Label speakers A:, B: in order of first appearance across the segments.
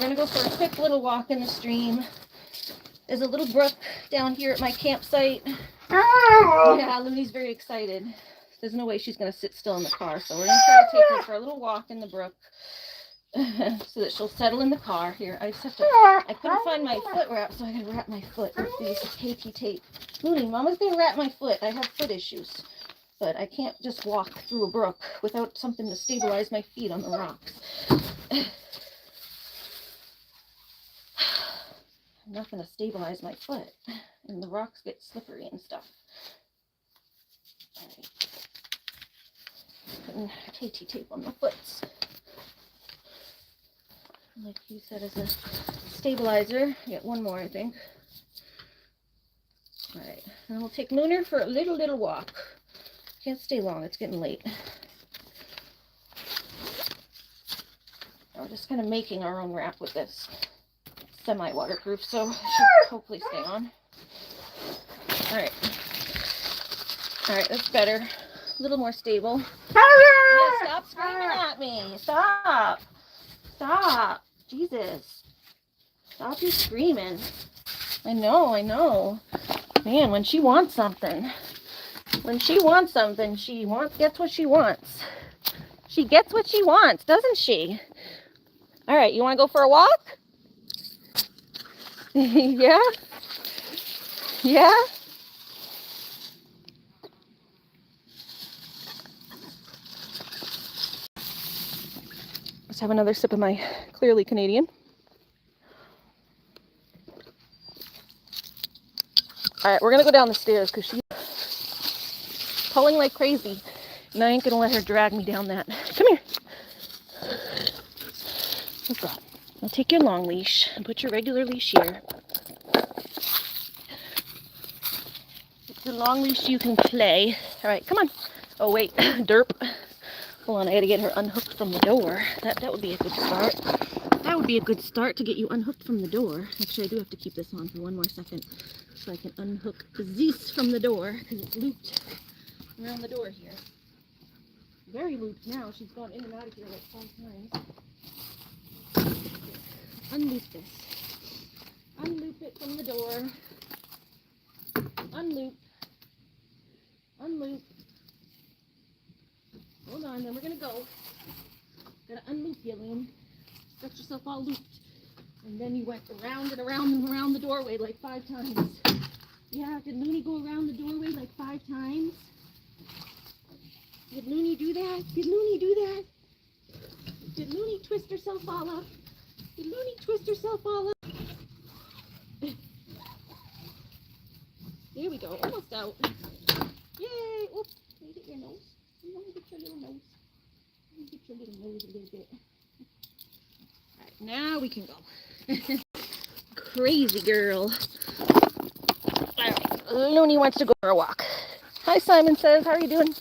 A: We're gonna go for a quick little walk in the stream. There's a little brook down here at my campsite. Yeah, Loony's very excited. There's no way she's gonna sit still in the car, so we're gonna try to take her for a little walk in the brook so that she'll settle in the car. Here, I just have to, I couldn't find my foot wrap, so I gotta wrap my foot with these KT tape. Loony, Mama's gonna wrap my foot. I have foot issues, but I can't just walk through a brook without something to stabilize my feet on the rocks. Nothing to stabilize my foot, and the rocks get slippery and stuff. All right. Putting KT tape on my foot. Like you said, as a stabilizer. Get one more, I think. All right, and we'll take Lunar for a little walk. Can't stay long, it's getting late. We're just kind of making our own wrap with this. Semi-waterproof, so it should hopefully stay on. Alright, that's better. A little more stable. Yeah, stop screaming at me. Stop. Jesus. Stop your screaming. I know. Man, when she wants something, she gets what she wants. She gets what she wants, doesn't she? Alright, you want to go for a walk? Yeah? Let's have another sip of my clearly Canadian. Alright, we're gonna go down the stairs because she's pulling like crazy. And I ain't gonna let her drag me down that. Come here. Oh God. I'll take your long leash and put your regular leash here. With your long leash you can play. Alright, come on. Oh wait, derp. Hold on, I gotta get her unhooked from the door. That would be a good start. That would be a good start to get you unhooked from the door. Actually, I do have to keep this on for one more second so I can unhook Zeus from the door because it's looped around the door here. Very looped now. She's gone in and out of here like 5 times. Unloop this. Unloop it from the door. Unloop. Hold on, then we're gonna go. Gotta unloop you, Loon. Got yourself all looped. And then you went around and around and around the doorway like 5 times. Yeah, did Loony go around the doorway like 5 times? Did Loony do that? Did Loony twist herself all up? There we go, almost out. Yay! Oops, can you get your nose? You want to get your little nose? Get your little nose a little bit. Alright, now we can go. Crazy girl. Alright, Loony wants to go for a walk. Hi, Simon says, how are you doing?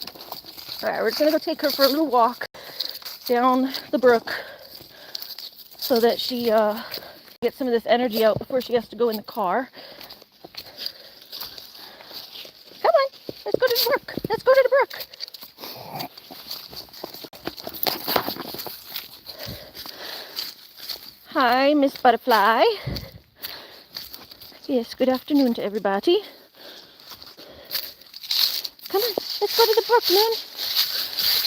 A: Alright, we're just going to go take her for a little walk down the brook so that she gets some of this energy out before she has to go in the car. Come on, let's go to the brook. Hi, Miss Butterfly. Yes, good afternoon to everybody. Come on, let's go to the brook, Loon.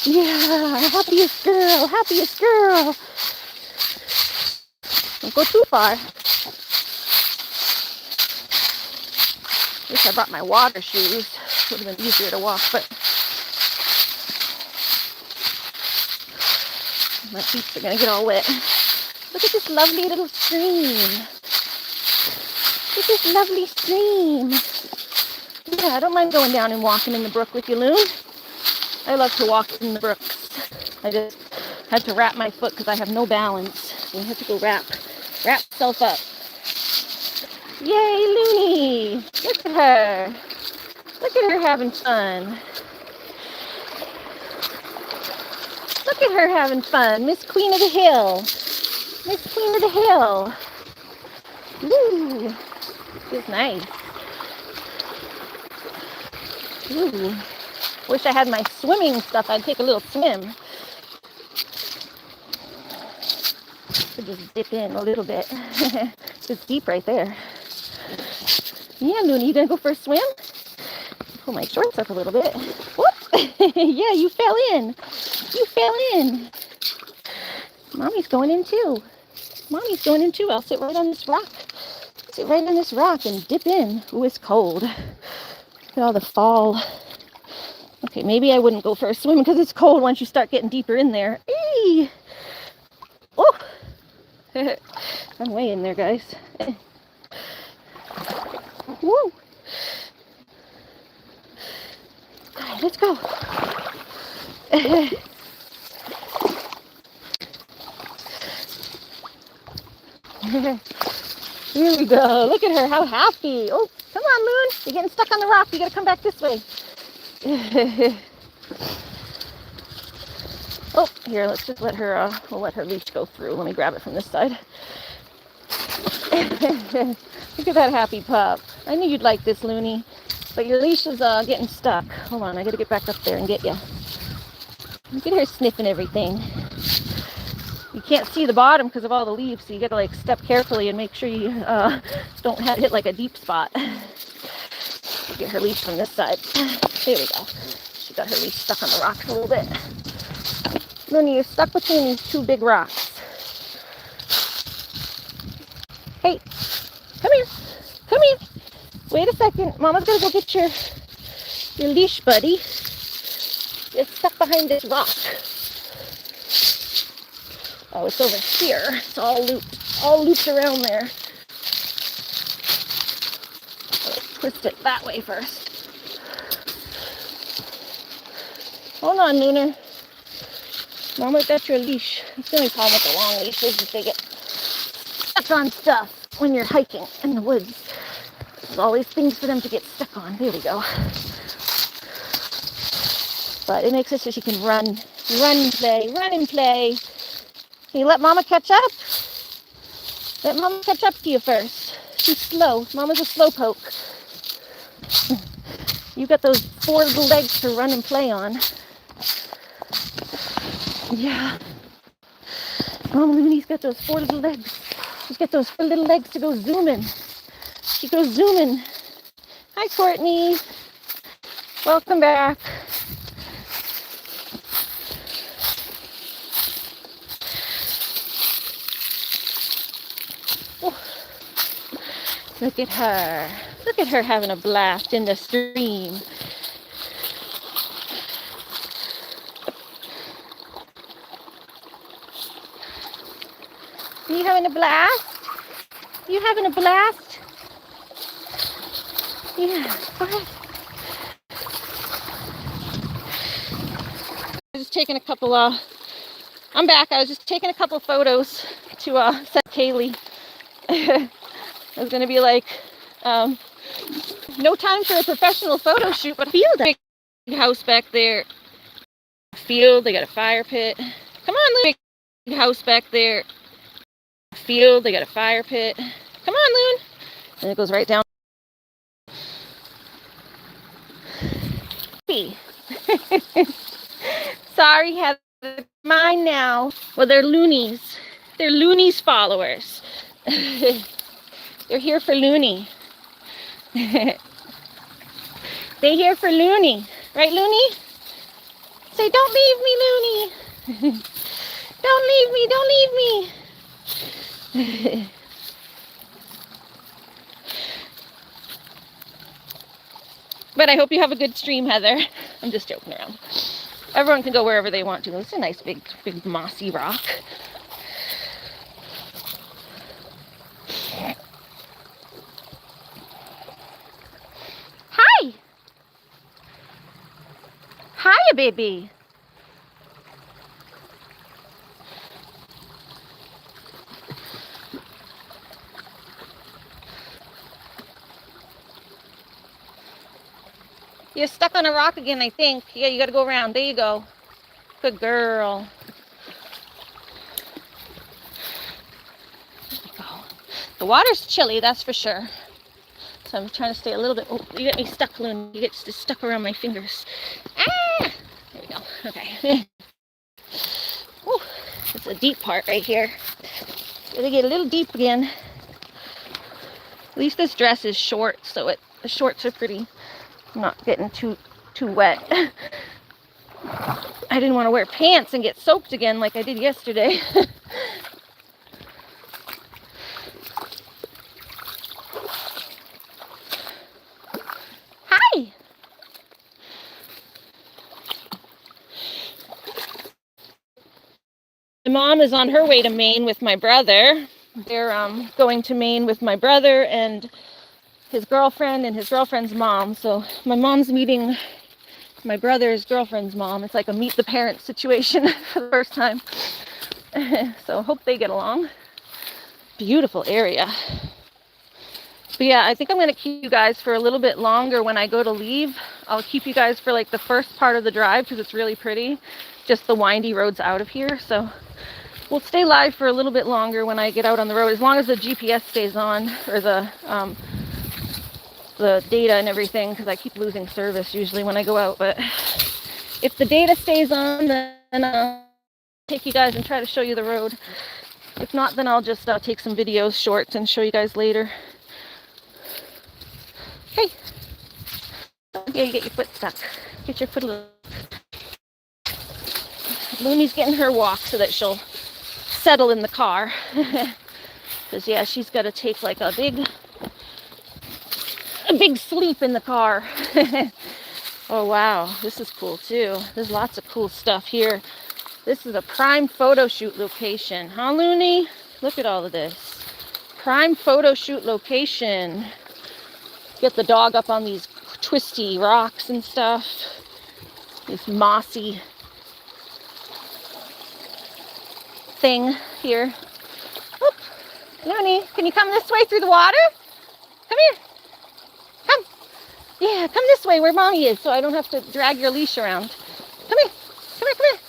A: Yeah, happiest girl. Don't go too far. Wish I brought my water shoes. Would have been easier to walk, but my feet are gonna get all wet. Look at this lovely little stream. Yeah, I don't mind going down and walking in the brook with you, Loon. I love to walk in the brooks. I just had to wrap my foot because I have no balance. So I have to go wrap myself up. Yay, Loony! Look at her. Look at her having fun. Miss Queen of the Hill. Ooh, feels nice. Ooh, wish I had my swimming stuff. I'd take a little swim. could just dip in a little bit. It's deep right there. Yeah, Loony, you gonna go for a swim? Pull my shorts up a little bit. Whoop! Yeah, you fell in. You fell in. Mommy's going in too. Mommy's going in too. I'll sit right on this rock. Sit right on this rock and dip in. Ooh, it's cold. Look at all the fall. Okay, maybe I wouldn't go for a swim because it's cold once you start getting deeper in there. Eee! Oh! I'm way in there, guys. Woo! Alright, let's go. Here we go. Look at her, how happy. Oh, come on, Loon. You're getting stuck on the rock. You gotta come back this way. Oh, here, let's just let her, we'll let her leash go through. Let me grab it from this side. Look at that happy pup. I knew you'd like this, Loony. But your leash is getting stuck. Hold on, I gotta get back up there and get you. Look at her sniffing everything. You can't see the bottom because of all the leaves, so you gotta like step carefully and make sure you don't hit like a deep spot. Get her leash from this side. There we go. She got her leash stuck on the rocks a little bit. Loony, you're stuck between these two big rocks. Hey, come here. Come here. Wait a second. Mama's gonna go get your leash, buddy. It's stuck behind this rock. Oh, it's over here. It's all looped around there. Let's twist it that way first. Hold on, Lunar. Mama got your leash. It's the only problem with the long leashes is they get stuck on stuff when you're hiking in the woods. There's always things for them to get stuck on. There we go. But it makes it so she can run and play. Can you let Mama catch up? Let Mama catch up to you first. She's slow. Mama's a slow poke. You got those 4 little legs to run and play on. Yeah. Mama Loony's got those 4 little legs. She's got those 4 little legs to go zooming. She goes zooming. Hi, Courtney. Welcome back. Oh. Look at her. Look at her having a blast in the stream. You having a blast? You having a blast? Yeah, go ahead. I was just taking a couple, I'm back. I was just taking a couple photos to send Kaylee. I was going to be like, no time for a professional photo shoot, but field, big house back there. Field, they got a fire pit. Come on, Loon. Big house back there. Field, they got a fire pit. Come on, Loon. And it goes right down. Sorry, Heather. Mine now. Well, they're Loonies. They're Loonies followers. They're here for Loony. They're here for Loony. Right, Loony? Say, don't leave me, Loony. Don't leave me. Don't leave me. But I hope you have a good stream, Heather. I'm just joking around. Everyone can go wherever they want to. It's a nice big mossy rock. Hi! Hiya, baby. You're stuck on a rock again, I think. Yeah, you gotta go around. There you go. Good girl. There you go. The water's chilly, that's for sure. So I'm trying to stay a little bit. Oh, you get me stuck, Loon. You get stuck around my fingers. Ah! There we go. Okay. Ooh, it's a deep part right here. Gotta get a little deep again. At least this dress is short, so the shorts are pretty. I'm not getting too wet. I didn't want to wear pants and get soaked again like I did yesterday. Hi! My mom is on her way to Maine with my brother. They're going to Maine with my brother and his girlfriend and his girlfriend's mom. So my mom's meeting my brother's girlfriend's mom. It's like a meet the parents situation for the first time. So hope they get along. Beautiful area. But yeah, I think I'm going to keep you guys for a little bit longer when I go to leave. I'll keep you guys for like the first part of the drive because it's really pretty. Just the windy roads out of here. So we'll stay live for a little bit longer when I get out on the road, as long as the GPS stays on, or the data and everything, because I keep losing service usually when I go out. But if the data stays on, then I'll take you guys and try to show you the road. If not, then I'll just take some videos, shorts, and show you guys later. Hey, yeah, you get your foot stuck. Get your foot a little. Loony's getting her walk so that she'll settle in the car. Because yeah, she's got to take like a big sleep in the car. Oh wow, this is cool too. There's lots of cool stuff here. This is a prime photo shoot location, huh, Loony? Look at all of this. Prime photo shoot location. Get the dog up on these twisty rocks and stuff. This mossy thing here. Oop. Loony, can you come this way through the water? Come here. Come. Yeah, come this way where Mommy is so I don't have to drag your leash around. Come here. Come here, come here.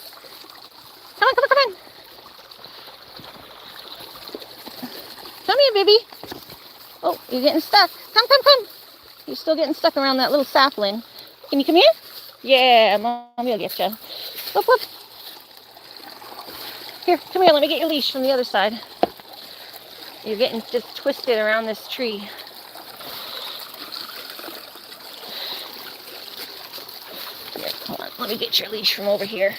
A: Come on, come on, come on. Come here, baby. Oh, you're getting stuck. Come, come, come. You're still getting stuck around that little sapling. Can you come here? Yeah, Mommy will get you. Whoop, whoop. Here, come here. Let me get your leash from the other side. You're getting just twisted around this tree. Here, hold on. Let me get your leash from over here.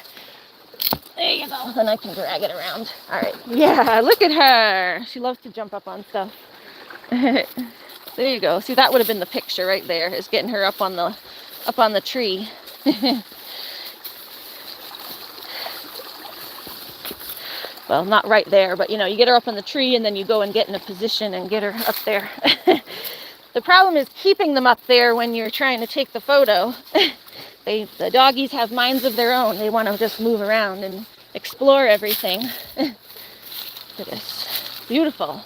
A: There you go. Then I can drag it around. All right. Yeah, look at her. She loves to jump up on stuff. There you go. See, that would have been the picture right there, is getting her up on the tree. Well, not right there, but you know, you get her up on the tree and then you go and get in a position and get her up there. The problem is keeping them up there when you're trying to take the photo. The doggies have minds of their own. They want to just move around and explore everything. Look at this. Beautiful.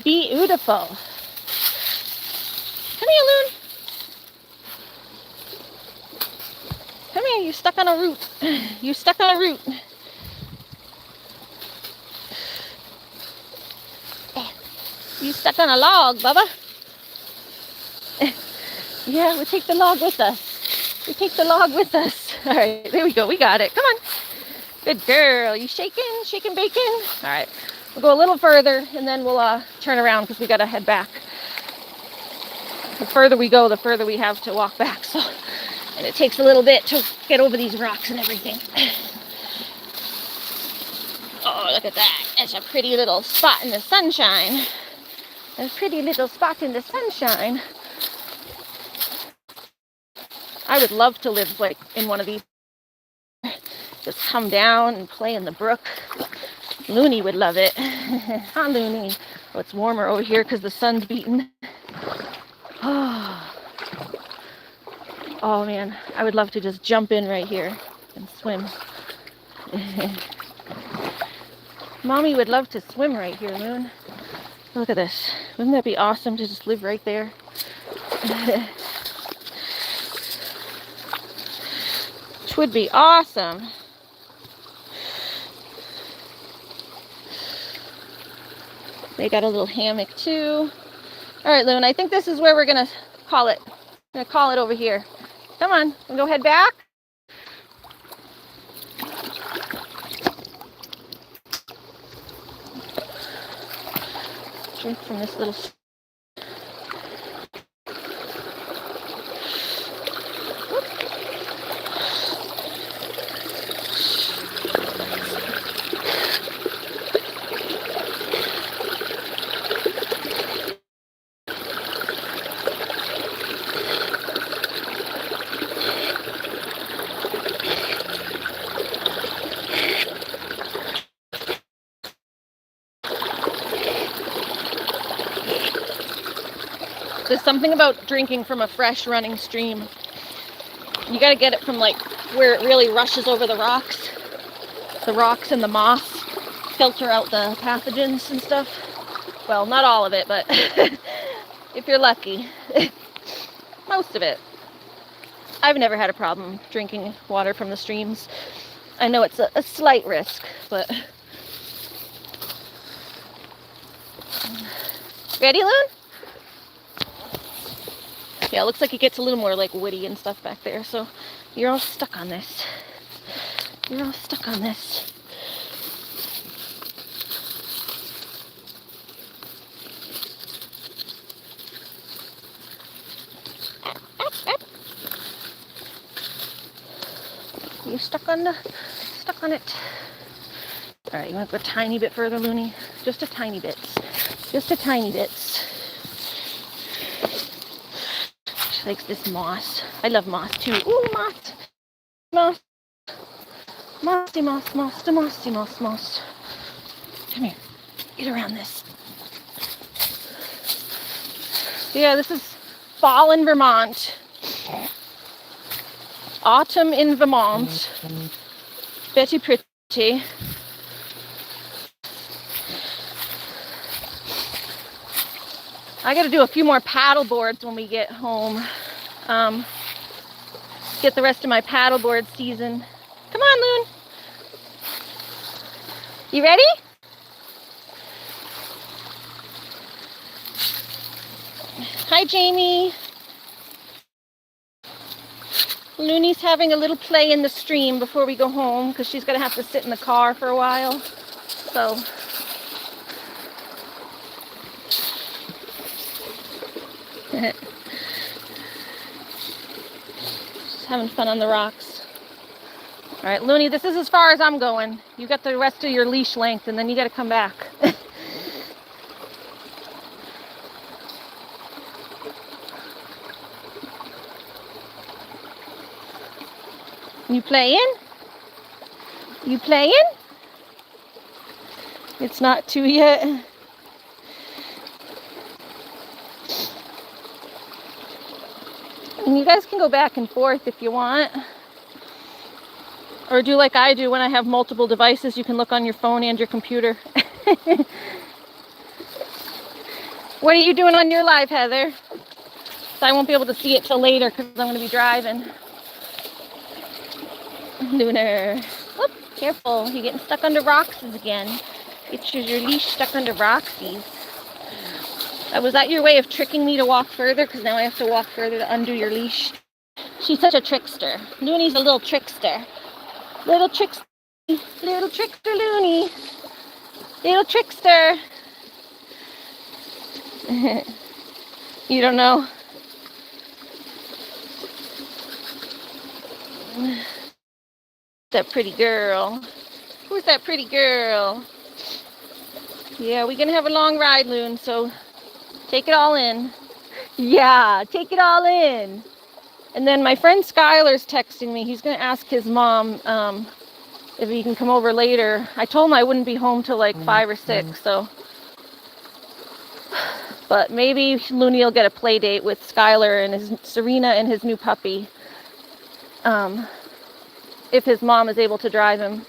A: Beautiful. Come here, Loon. Come here, you're stuck on a root. You're stuck on a root. You stuck on a log, Bubba. Yeah, we'll take the log with us. We take the log with us. All right, there we go. We got it. Come on. Good girl. You shaking? Shaking bacon? All right. We'll go a little further, and then we'll turn around because we got to head back. The further we go, the further we have to walk back. So, and it takes a little bit to get over these rocks and everything. Oh, look at that. It's a pretty little spot in the sunshine. A pretty little spot in the sunshine. I would love to live like in one of these. Just come down and play in the brook. Loony would love it. Huh, Loony? Oh, it's warmer over here because the sun's beating. Oh man, I would love to just jump in right here and swim. Mommy would love to swim right here, Loon. Look at this. Wouldn't that be awesome to just live right there? Which would be awesome. They got a little hammock too. All right, Loon, I think this is where we're gonna call it. I'm gonna call it over here. Come on, we'll go head back. Drink from this little... There's something about drinking from a fresh running stream. You gotta get it from like where it really rushes over the rocks. The rocks and the moss filter out the pathogens and stuff. Well, not all of it, but if you're lucky, most of it. I've never had a problem drinking water from the streams. I know it's a slight risk, but... Ready, Loon? Yeah, it looks like it gets a little more like woody and stuff back there, so you're all stuck on this. You're all stuck on this. You stuck on it. All right, you want to go a tiny bit further, Loony? Just a tiny bit. Just a tiny bit. She likes this moss. I love moss too. Ooh, moss. Moss. Mossy moss, moss, mossy moss, moss. Come here. Get around this. Yeah, this is fall in Vermont. Autumn in Vermont. Betty pretty. I gotta do a few more paddle boards when we get home. Get the rest of my paddleboard season. Come on, Loon. You ready? Hi, Jamie. Loony's having a little play in the stream before we go home because she's gonna have to sit in the car for a while. So. Just having fun on the rocks. All right, Loony, this is as far as I'm going. You got the rest of your leash length, and then you got to come back. You playing? You playing? It's not 2 yet. And you guys can go back and forth if you want. Or do like I do when I have multiple devices. You can look on your phone and your computer. What are you doing on your live, Heather? So I won't be able to see it till later because I'm going to be driving. Lunar. Whoop, careful. You're getting stuck under rocksies again. Get your leash stuck under rocksies. Was that your way of tricking me to walk further? Because now I have to walk further to undo your leash. She's such a trickster. Loony's a little trickster. Little trickster. Little trickster Loony. Little trickster. You don't know? That pretty girl. Who's that pretty girl? Yeah, we're gonna have a long ride, Loon, so take it all in. Yeah, take it all in. And then my friend Skylar's texting me. He's gonna ask his mom if he can come over later. I told him I wouldn't be home till like 5 or 6, so. But maybe Loony will get a play date with Skylar and his Serena and his new puppy. If his mom is able to drive him.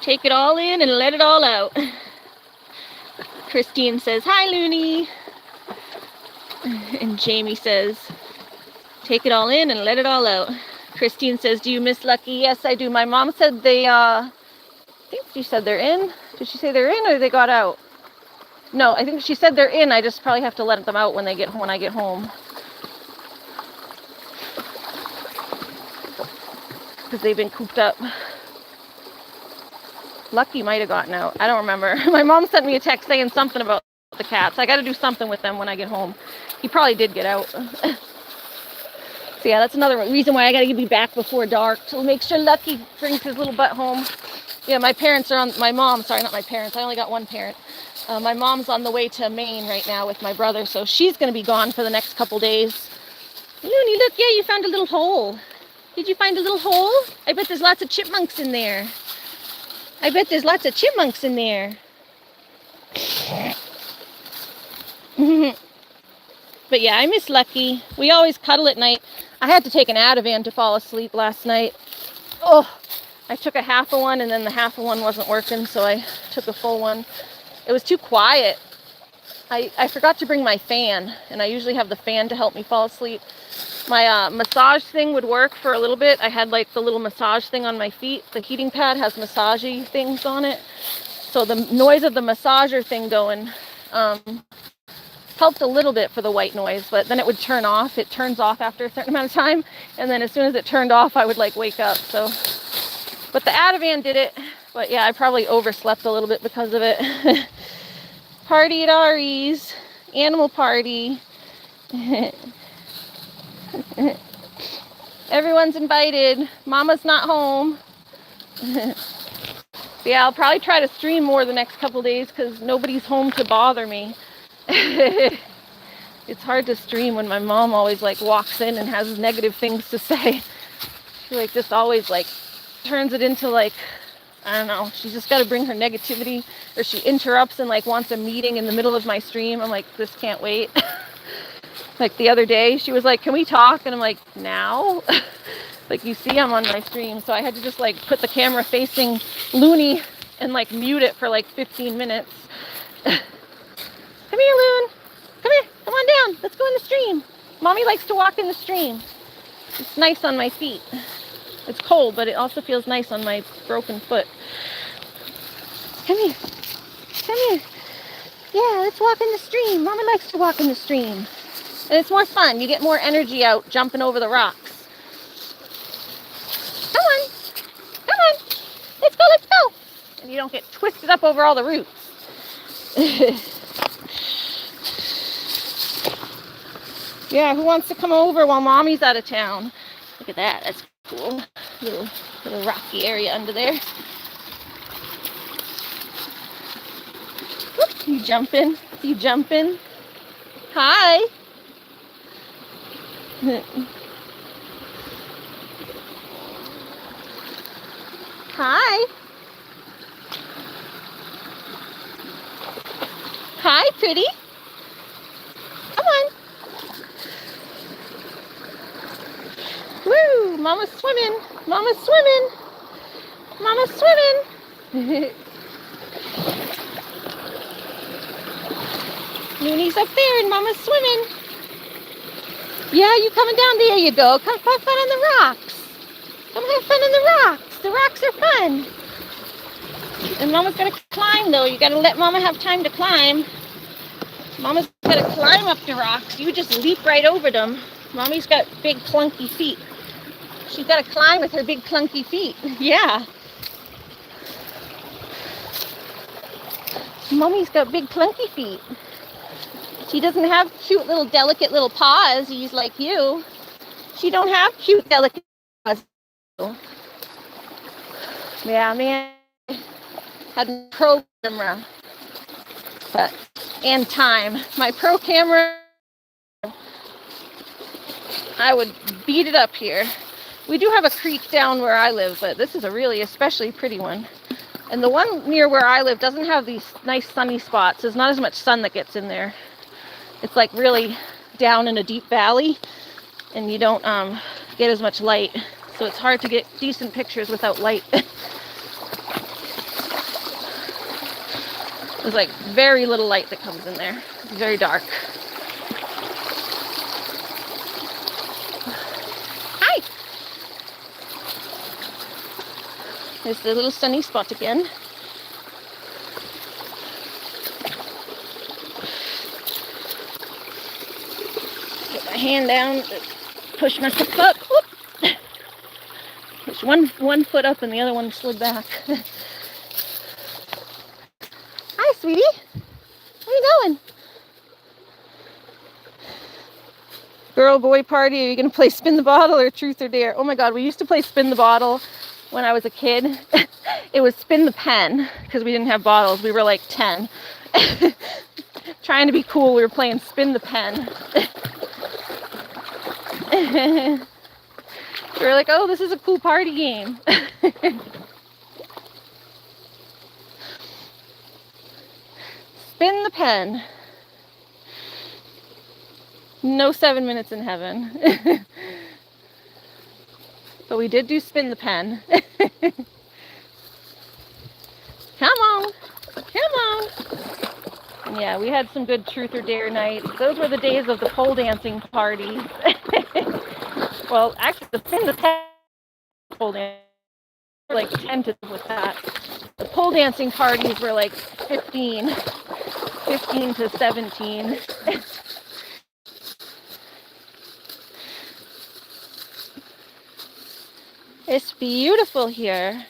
A: Take it all in and let it all out. Christine says, hi, Loony. And Jamie says, take it all in and let it all out. Christine says, do you miss Lucky? Yes, I do. My mom said they, I think she said they're in. Did she say they're in or they got out? No, I think she said they're in. I just probably have to let them out when I get home. Because they've been cooped up. Lucky might have gotten out. I don't remember. My mom sent me a text saying something about the cats. I got to do something with them when I get home. He probably did get out. So yeah, that's another reason why I got to be back before dark to make sure Lucky brings his little butt home. Yeah, my parents are on, my mom, sorry, not my parents. I only got one parent. My mom's on the way to Maine right now with my brother, so she's going to be gone for the next couple days. Loony, look, yeah, you found a little hole. Did you find a little hole? I bet there's lots of chipmunks in there. But yeah, I miss Lucky. We always cuddle at night. I had to take an Ativan to fall asleep last night. Oh, I took a half of one and then the half of one wasn't working, so I took a full one. It was too quiet. I forgot to bring my fan, and I usually have the fan to help me fall asleep. My massage thing would work for a little bit. I had like the little massage thing on my feet. The heating pad has massagey things on it. So the noise of the massager thing going helped a little bit for the white noise, but then it would turn off. It turns off after a certain amount of time, and then as soon as it turned off, I would like wake up. So, but the Ativan did it. But yeah, I probably overslept a little bit because of it. Party at Ari's, animal party. Everyone's invited. Mama's not home. Yeah, I'll probably try to stream more the next couple days because nobody's home to bother me. It's hard to stream when my mom always like walks in and has negative things to say. She like just always like turns it into like, I don't know, she's just got to bring her negativity, or she interrupts and like wants a meeting in the middle of my stream. I'm like, this can't wait. Like the other day she was like, can we talk? And I'm like, now? Like, you see, I'm on my stream, so I had to just like put the camera facing Loony and like mute it for like 15 minutes. Come here, Loon. Come here. Come on down. Let's go in the stream. Mommy likes to walk in the stream. It's nice on my feet. It's cold, but it also feels nice on my broken foot. Come here. Come here. Yeah, let's walk in the stream. Mommy likes to walk in the stream. And it's more fun. You get more energy out jumping over the rocks. Come on. Come on. Let's go, let's go. And you don't get twisted up over all the roots. Yeah, who wants to come over while Mommy's out of town? Look at that. That's cool. Little rocky area under there. Whoop, you jumping? You jumping? Hi. Hi. Hi, pretty. Come on. Woo! Mama's swimming. Mama's swimming. Mama's swimming. Loony's up there and Mama's swimming. Yeah, you coming down? There you go. Come have fun on the rocks. Come have fun on the rocks. The rocks are fun. And Mama's gonna climb though. You gotta let Mama have time to climb. Mama's gotta climb up the rocks. You just leap right over them. Mommy's got big clunky feet. She's gotta climb with her big clunky feet. Yeah. Mommy's got big clunky feet. She doesn't have cute little delicate little paws like you. She don't have cute delicate paws. Yeah, man. Had a pro camera. But and time. My pro camera, I would beat it up here. We do have a creek down where I live, but this is a really especially pretty one. And the one near where I live doesn't have these nice sunny spots. There's not as much sun that gets in there. It's like really down in a deep valley, and you don't get as much light. So it's hard to get decent pictures without light. There's like very little light that comes in there. It's very dark. Hi! There's the little sunny spot again. my hand down, push myself up. Whoop. Push one foot up and the other one slid back. Hi, sweetie. Where you going? Girl, boy party. Are you going to play spin the bottle or truth or dare? Oh my God, we used to play spin the bottle when I was a kid. It was spin the pen because we didn't have bottles. We were like 10. Trying to be cool, we were playing spin the pen. We were like, oh, this is a cool party game. Spin the pen. No 7 minutes in heaven. But we did do spin the pen. Come on. Come on. And yeah, we had some good truth or dare nights. Those were the days of the pole dancing parties. Well, actually, the spin the pen pole dancing were like 10 to with that. The pole dancing parties were like 15 to 17. It's beautiful here.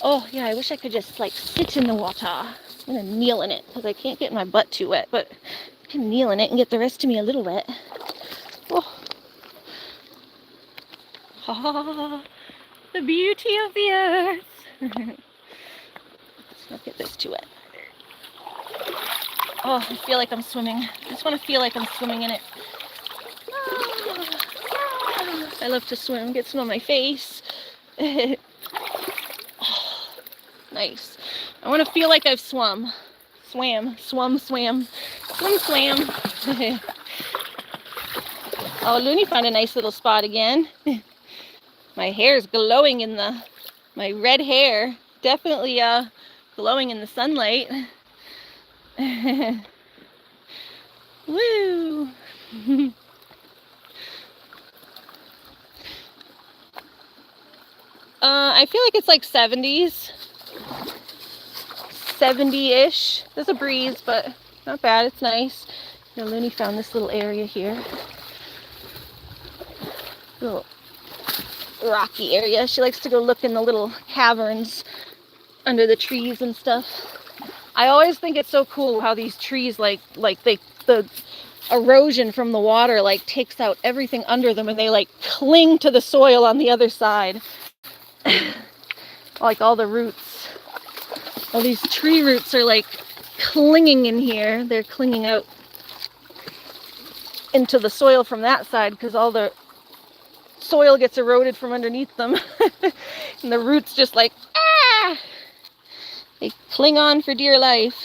A: Oh yeah, I wish I could just like sit in the water. I'm gonna kneel in it because I can't get my butt too wet, but I can kneel in it and get the rest of me a little wet. Oh. Oh, the beauty of the earth. Let's not get this too wet. Oh, I feel like I'm swimming. I just want to feel like I'm swimming in it. I love to swim, get some on my face. Oh, nice. I want to feel like I've swum. Swam. Oh, Loony found a nice little spot again. My hair's glowing in my red hair. Definitely glowing in the sunlight. Woo! I feel like it's like 70s. 70-ish. There's a breeze, but not bad. It's nice. You know, Loony found this little area here. Little rocky area. She likes to go look in the little caverns under the trees and stuff. I always think it's so cool how these trees the erosion from the water like takes out everything under them and they like cling to the soil on the other side. Like all the roots. All these tree roots are like clinging in here. They're clinging out into the soil from that side because all the soil gets eroded from underneath them. And the roots just like, they cling on for dear life.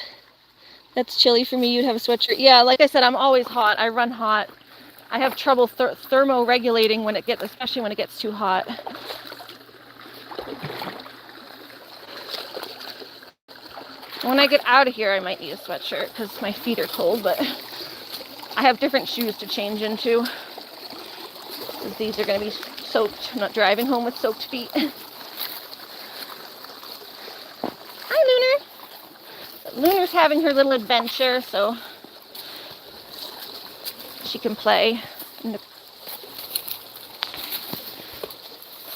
A: That's chilly for me. You'd have a sweatshirt. Yeah, like I said, I'm always hot. I run hot. I have trouble thermo-regulating when it gets, especially when it gets too hot. When I get out of here, I might need a sweatshirt because my feet are cold, but I have different shoes to change into. These are going to be soaked. I'm not driving home with soaked feet. Hi, Lunar. Lunar's having her little adventure, so she can play.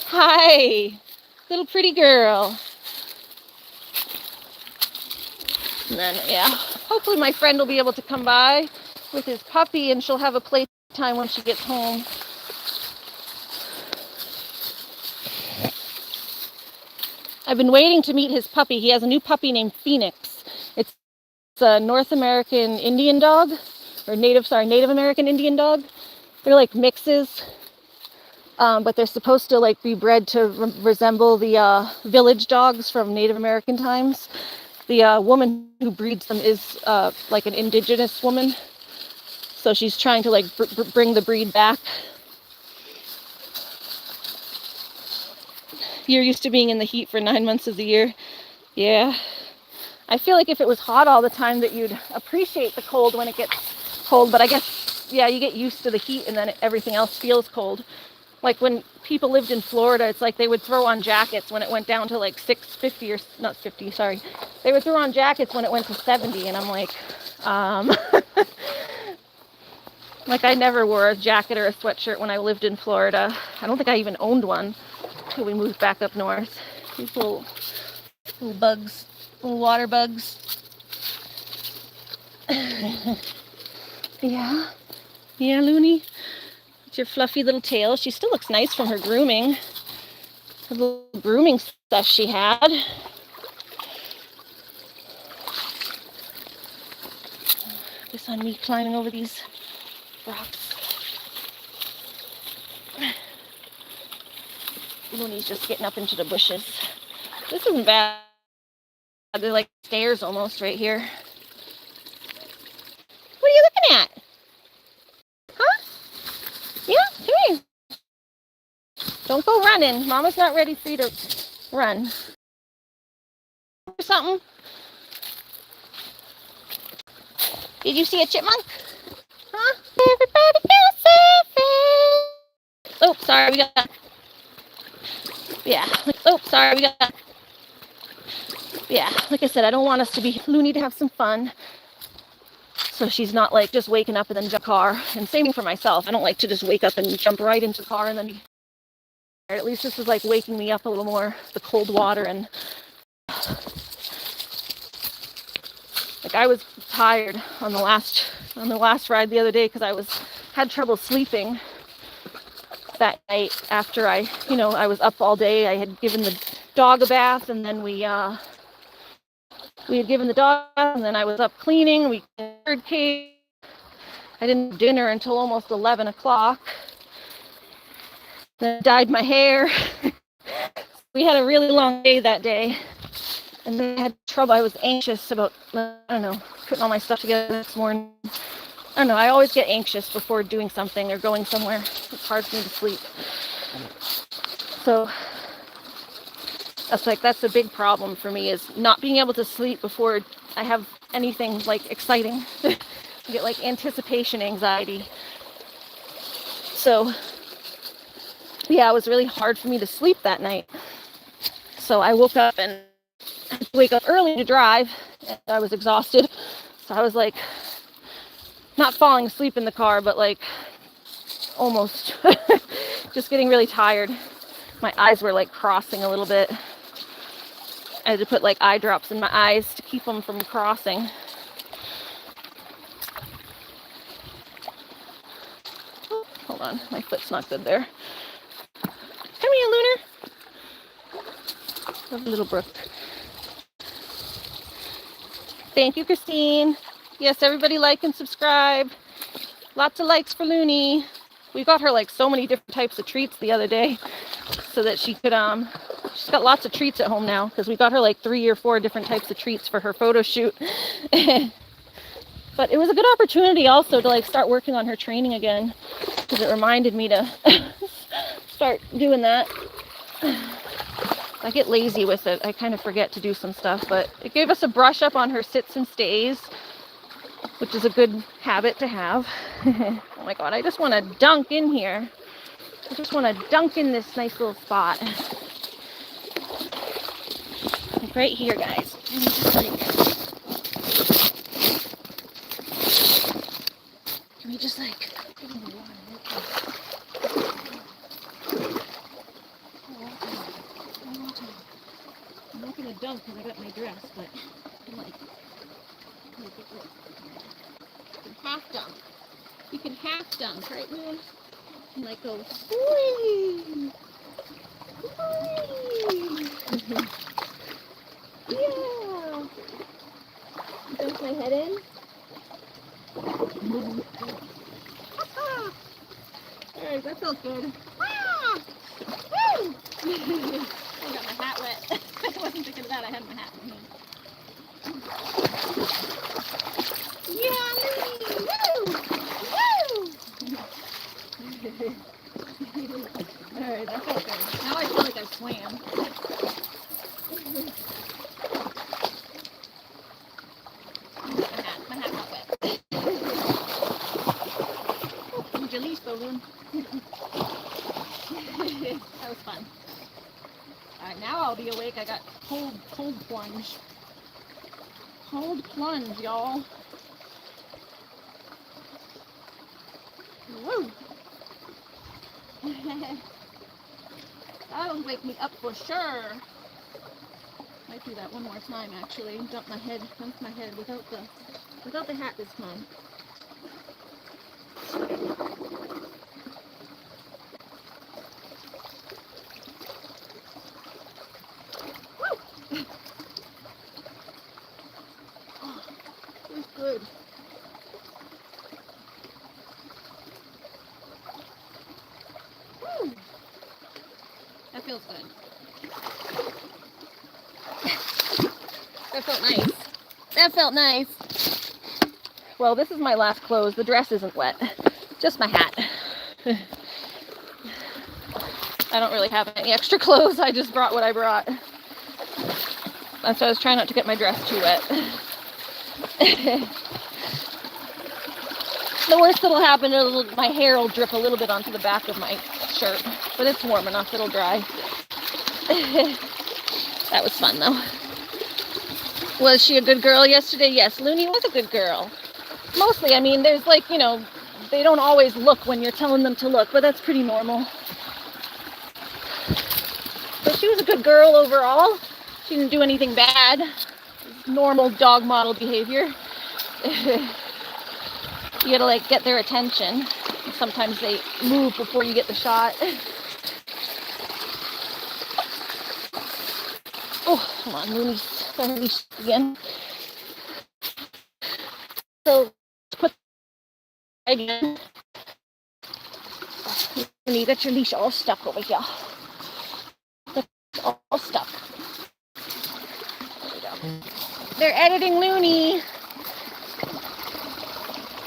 A: Hi, little pretty girl. And then, yeah, hopefully my friend will be able to come by with his puppy and she'll have a playtime when she gets home. I've been waiting to meet his puppy. He has a new puppy named Phoenix. It's a North American Indian dog, or Native American Indian dog. They're like mixes, but they're supposed to like be bred to resemble the village dogs from Native American times. The woman who breeds them is like an indigenous woman, so she's trying to like bring the breed back. You're used to being in the heat for 9 months of the year. Yeah. I feel like if it was hot all the time that you'd appreciate the cold when it gets cold, but I guess, yeah, you get used to the heat and then everything else feels cold. Like when people lived in Florida, it's like they would throw on jackets when it went down to like 50 or not 50, sorry. They would throw on jackets when it went to 70 and I'm like, Like, I never wore a jacket or a sweatshirt when I lived in Florida. I don't think I even owned one until we moved back up north. These little bugs, little water bugs. Yeah. Yeah, Loony. It's your fluffy little tail. She still looks nice from her grooming. The little grooming stuff she had. This on me climbing over these rocks. Loony's just getting up into the bushes. This isn't bad. They're like stairs almost right here. What are you looking at? Huh? Yeah, come here. Don't go running. Mama's not ready for you to run. Or something. Did you see a chipmunk? Huh? Everybody go surfing. Oh, sorry, we got. Yeah. Oh, sorry, we got. Yeah, like I said, I don't want us to be Loony to have some fun. So she's not like just waking up and then jump car. And same for myself. I don't like to just wake up and jump right into the car and then be. At least this is like waking me up a little more. The cold water and. Like I was tired on the last ride the other day because I had trouble sleeping that night after I was up all day. I had given the dog a bath, and then we had given the dog a bath, and then I was up cleaning. We bird cage. I didn't have dinner until almost 11 o'clock. Then I dyed my hair. We had a really long day that day. And then I had trouble. I was anxious about, I don't know, putting all my stuff together this morning. I don't know. I always get anxious before doing something or going somewhere. It's hard for me to sleep. So that's a big problem for me, is not being able to sleep before I have anything like exciting. I get like anticipation anxiety. So yeah, it was really hard for me to sleep that night. So I woke up and I had to wake up early to drive, and I was exhausted. So I was like not falling asleep in the car, but like almost just getting really tired. My eyes were like crossing a little bit. I had to put like eye drops in my eyes to keep them from crossing. Oh, hold on, my foot's not good there. Come here, Lunar. Love the little brook. Thank you, Christine. Yes, everybody like and subscribe. Lots of likes for Loony. We got her like so many different types of treats the other day so that she could, she's got lots of treats at home now because we got her like 3 or 4 different types of treats for her photo shoot. But it was a good opportunity also to like start working on her training again because it reminded me to start doing that. I get lazy with it. I kind of forget to do some stuff, but it gave us a brush up on her sits and stays, which is a good habit to have. Oh my God, I just want to dunk in here. I just want to dunk in this nice little spot. Like right here, guys. Can we just like get in the water? I'm not gonna dunk because I got my dress, but I'm like, you can half dunk. You can half dunk, right, Moon? And like go, whee! Whee! Yeah! Dunk my head in. Alright, that felt good. Ah! Woo! I got my hat wet. I wasn't thinking of that. I had my hat in my hand. Yeah, Loony! Woo! Woo! Alright, that felt good. Now I feel like I swam. My hat got wet. Oh, need your leash, Balloon. That was fun. Alright, now I'll be awake. I got cold plunge. Cold plunge, y'all. Woo! That'll wake me up for sure. Might do that one more time actually. Dump my head without the hat this time. Woo! Oh, feels good. Woo! That feels good. That felt nice. That felt nice. Well, this is my last clothes. The dress isn't wet. Just my hat. I don't really have any extra clothes. I just brought what I brought. That's why I was trying not to get my dress too wet. The worst that'll happen is my hair will drip a little bit onto the back of my shirt. But it's warm enough. It'll dry. That was fun, though. Was she a good girl yesterday? Yes, Loony was a good girl. Mostly, I mean, there's like, you know, they don't always look when you're telling them to look, but that's pretty normal. But she was a good girl overall. She didn't do anything bad. Normal dog model behavior. You gotta like get their attention. Sometimes they move before you get the shot. Oh, come on, Loony's got her leash again. So put again. You got your leash all stuck over here. It's all stuck. There we go. They're editing Loony.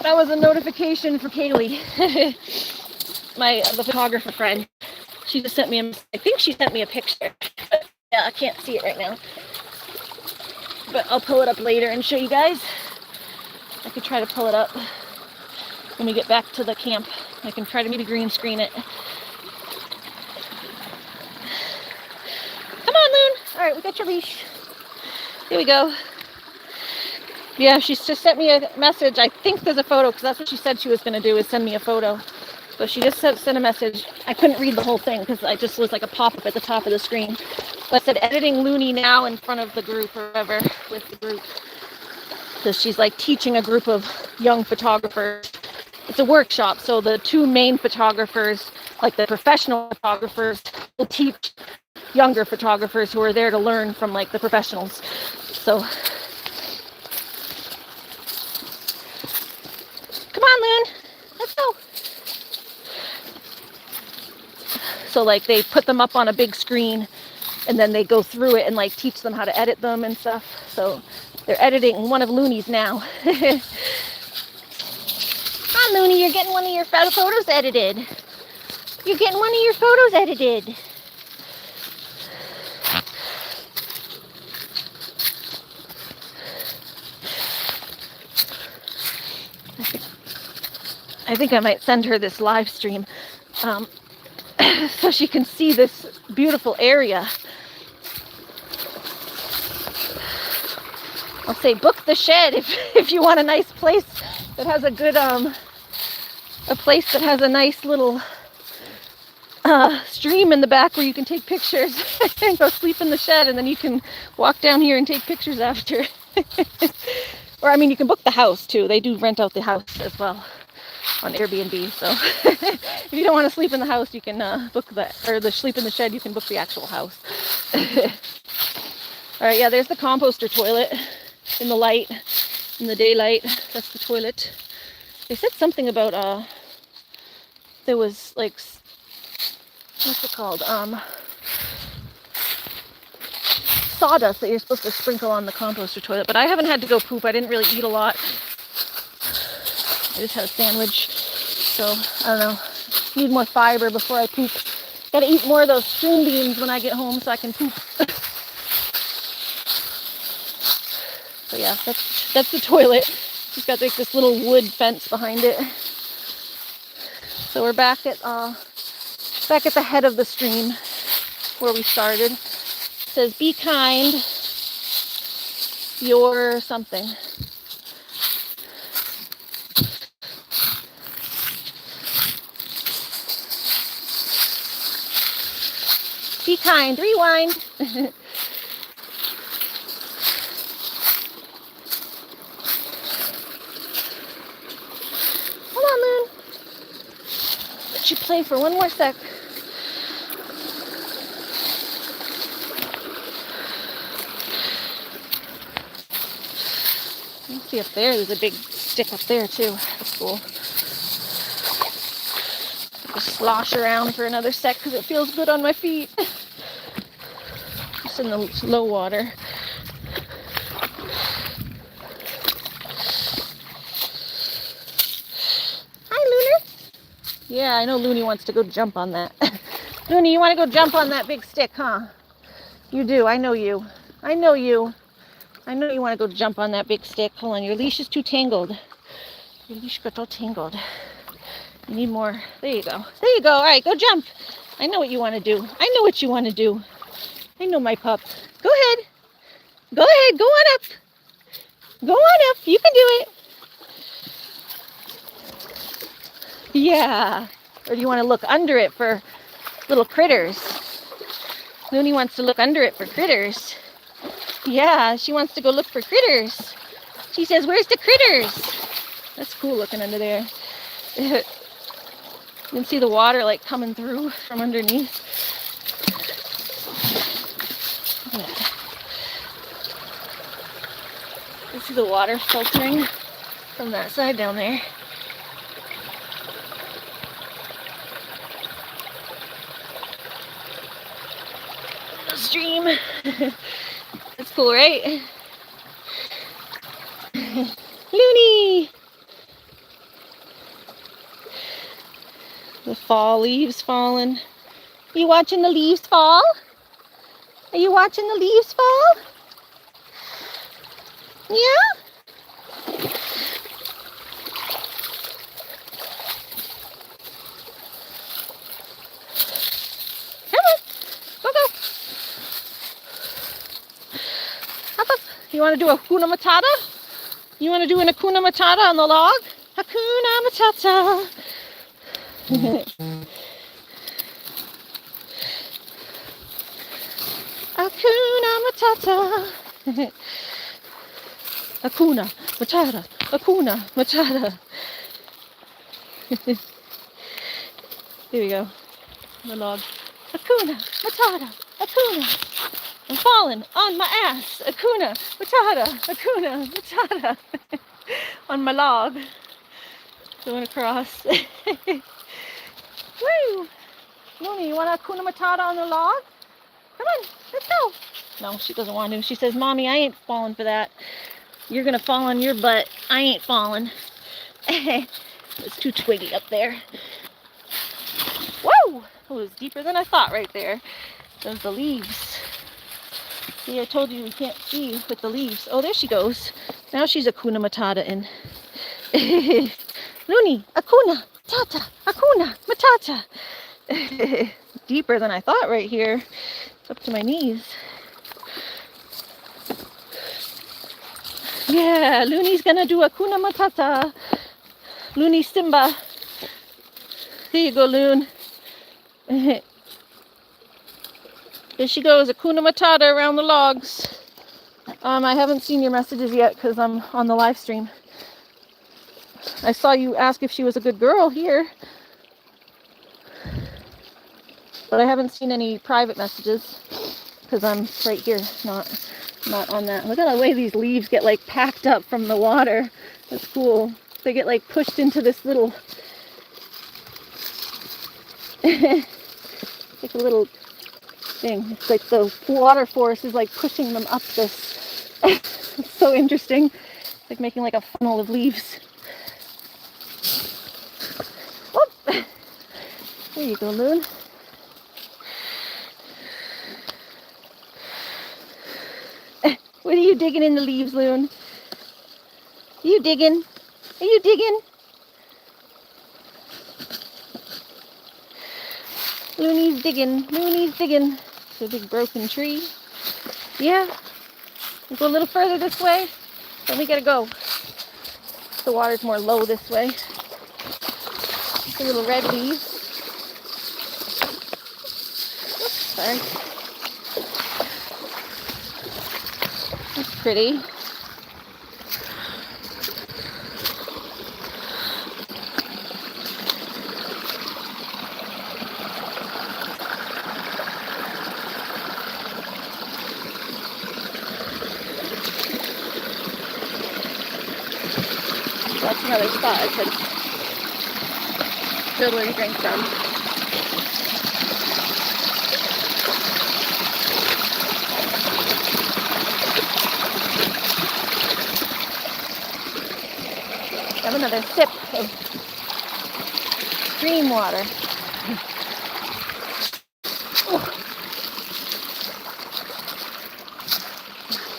A: That was a notification for Kaylee, the photographer friend. She just sent me I think she sent me a picture. Yeah, I can't see it right now. But I'll pull it up later and show you guys. I could try to pull it up when we get back to the camp. I can try to maybe green screen it. Come on, Loon. All right, we got your leash. Here we go. Yeah, she's just sent me a message. I think there's a photo because that's what she said she was going to do, is send me a photo. So she just sent a message. I couldn't read the whole thing because I just was like a pop-up at the top of the screen. But it said editing Loony now in front of the group or whatever with the group. So she's like teaching a group of young photographers. It's a workshop, so the two main photographers, like the professional photographers, will teach younger photographers who are there to learn from like the professionals. So come on, Loon, let's go. So like they put them up on a big screen and then they go through it and like teach them how to edit them and stuff. So they're editing one of Loony's now. Come on, Loony, you're getting one of your photos edited. You're getting one of your photos edited. I think I might send her this live stream so she can see this beautiful area. I'll say book the shed if you want a nice place that has a good a place that has a nice little stream in the back where you can take pictures and go sleep in the shed, and then you can walk down here and take pictures after. Or I mean, you can book the house too. They do rent out the house as well on Airbnb. So if you don't want to sleep in the house, you can book the sleep in the shed. You can book the actual house. All right, yeah, there's the composter toilet in the light, in the daylight. That's the toilet. They said something about there was like, what's it called? Sawdust that you're supposed to sprinkle on the composter toilet, but I haven't had to go poop. I didn't really eat a lot. I just had a sandwich, so I don't know. Need more fiber before I poop. Gotta eat more of those string beans when I get home so I can poop. So yeah, that's the toilet. It's got like this little wood fence behind it. So we're back at the head of the stream where we started. It says, be kind, you're something. Be kind. Rewind. Come on, Loon. Let you play for one more sec. See up there, there's a big stick up there too. That's cool. Just slosh around for another sec because it feels good on my feet. Just in the low water. Hi, Looner. Yeah, I know Loony wants to go jump on that. Loony, you want to go jump on that big stick, huh? You do. I know you. I know you. I know you want to go jump on that big stick. Hold on, your leash is too tangled. Your leash got all tangled. You need more. There you go. There you go. All right, go jump. I know what you want to do. I know what you want to do. I know my pup. Go ahead. Go ahead. Go on up. Go on up. You can do it. Yeah. Or do you want to look under it for little critters? Loony wants to look under it for critters. Yeah, she wants to go look for critters. She says, where's the critters? That's cool looking under there. You can see the water like coming through from underneath. You can see the water filtering from that side down there. The stream. That's cool, right? Loony! The fall leaves falling. Are you watching the leaves fall? Are you watching the leaves fall? Yeah? Come on. Go, go. Hop up. You want to do a Hakuna Matata? You want to do an Hakuna Matata on the log? Hakuna Matata. Hakuna Matata. Hakuna Matata. Hakuna Matata. Here we go. The log. Hakuna Matata. Hakuna. I'm falling on my ass. Hakuna Matata. Hakuna Matata. On my log. Going across. Woo! Loony, you want a Hakuna Matata on the log? Come on, let's go. No, she doesn't want to. She says, Mommy, I ain't falling for that. You're going to fall on your butt. I ain't falling. It's too twiggy up there. Whoa! Oh, it was deeper than I thought right there. There's the leaves. See, I told you we can't see with the leaves. Oh, there she goes. Now she's a Hakuna Matata in. Loony, Hakuna Matata, Hakuna Matata. Deeper than I thought right here. It's up to my knees. Yeah, Loony's gonna do Hakuna Matata. Loony Simba. There you go, Loon. Here she goes, Hakuna Matata around the logs. I haven't seen your messages yet because I'm on the live stream. I saw you ask if she was a good girl here. But I haven't seen any private messages because I'm right here, not on that. Look at the way these leaves get like packed up from the water. That's cool. They get like pushed into this little like a little thing. It's like the water force is like pushing them up this. It's so interesting. It's like making like a funnel of leaves. Whoop. There you go, Loon. What are you digging in the leaves, Loon? Are you digging? Are you digging? Loony's digging. Loony's digging. It's a big broken tree. Yeah. We'll go a little further this way. Then we gotta go. The water's more low this way. The little red leaves. sorry. That's pretty. That's another spot I could totally drink from. Have another sip of stream water.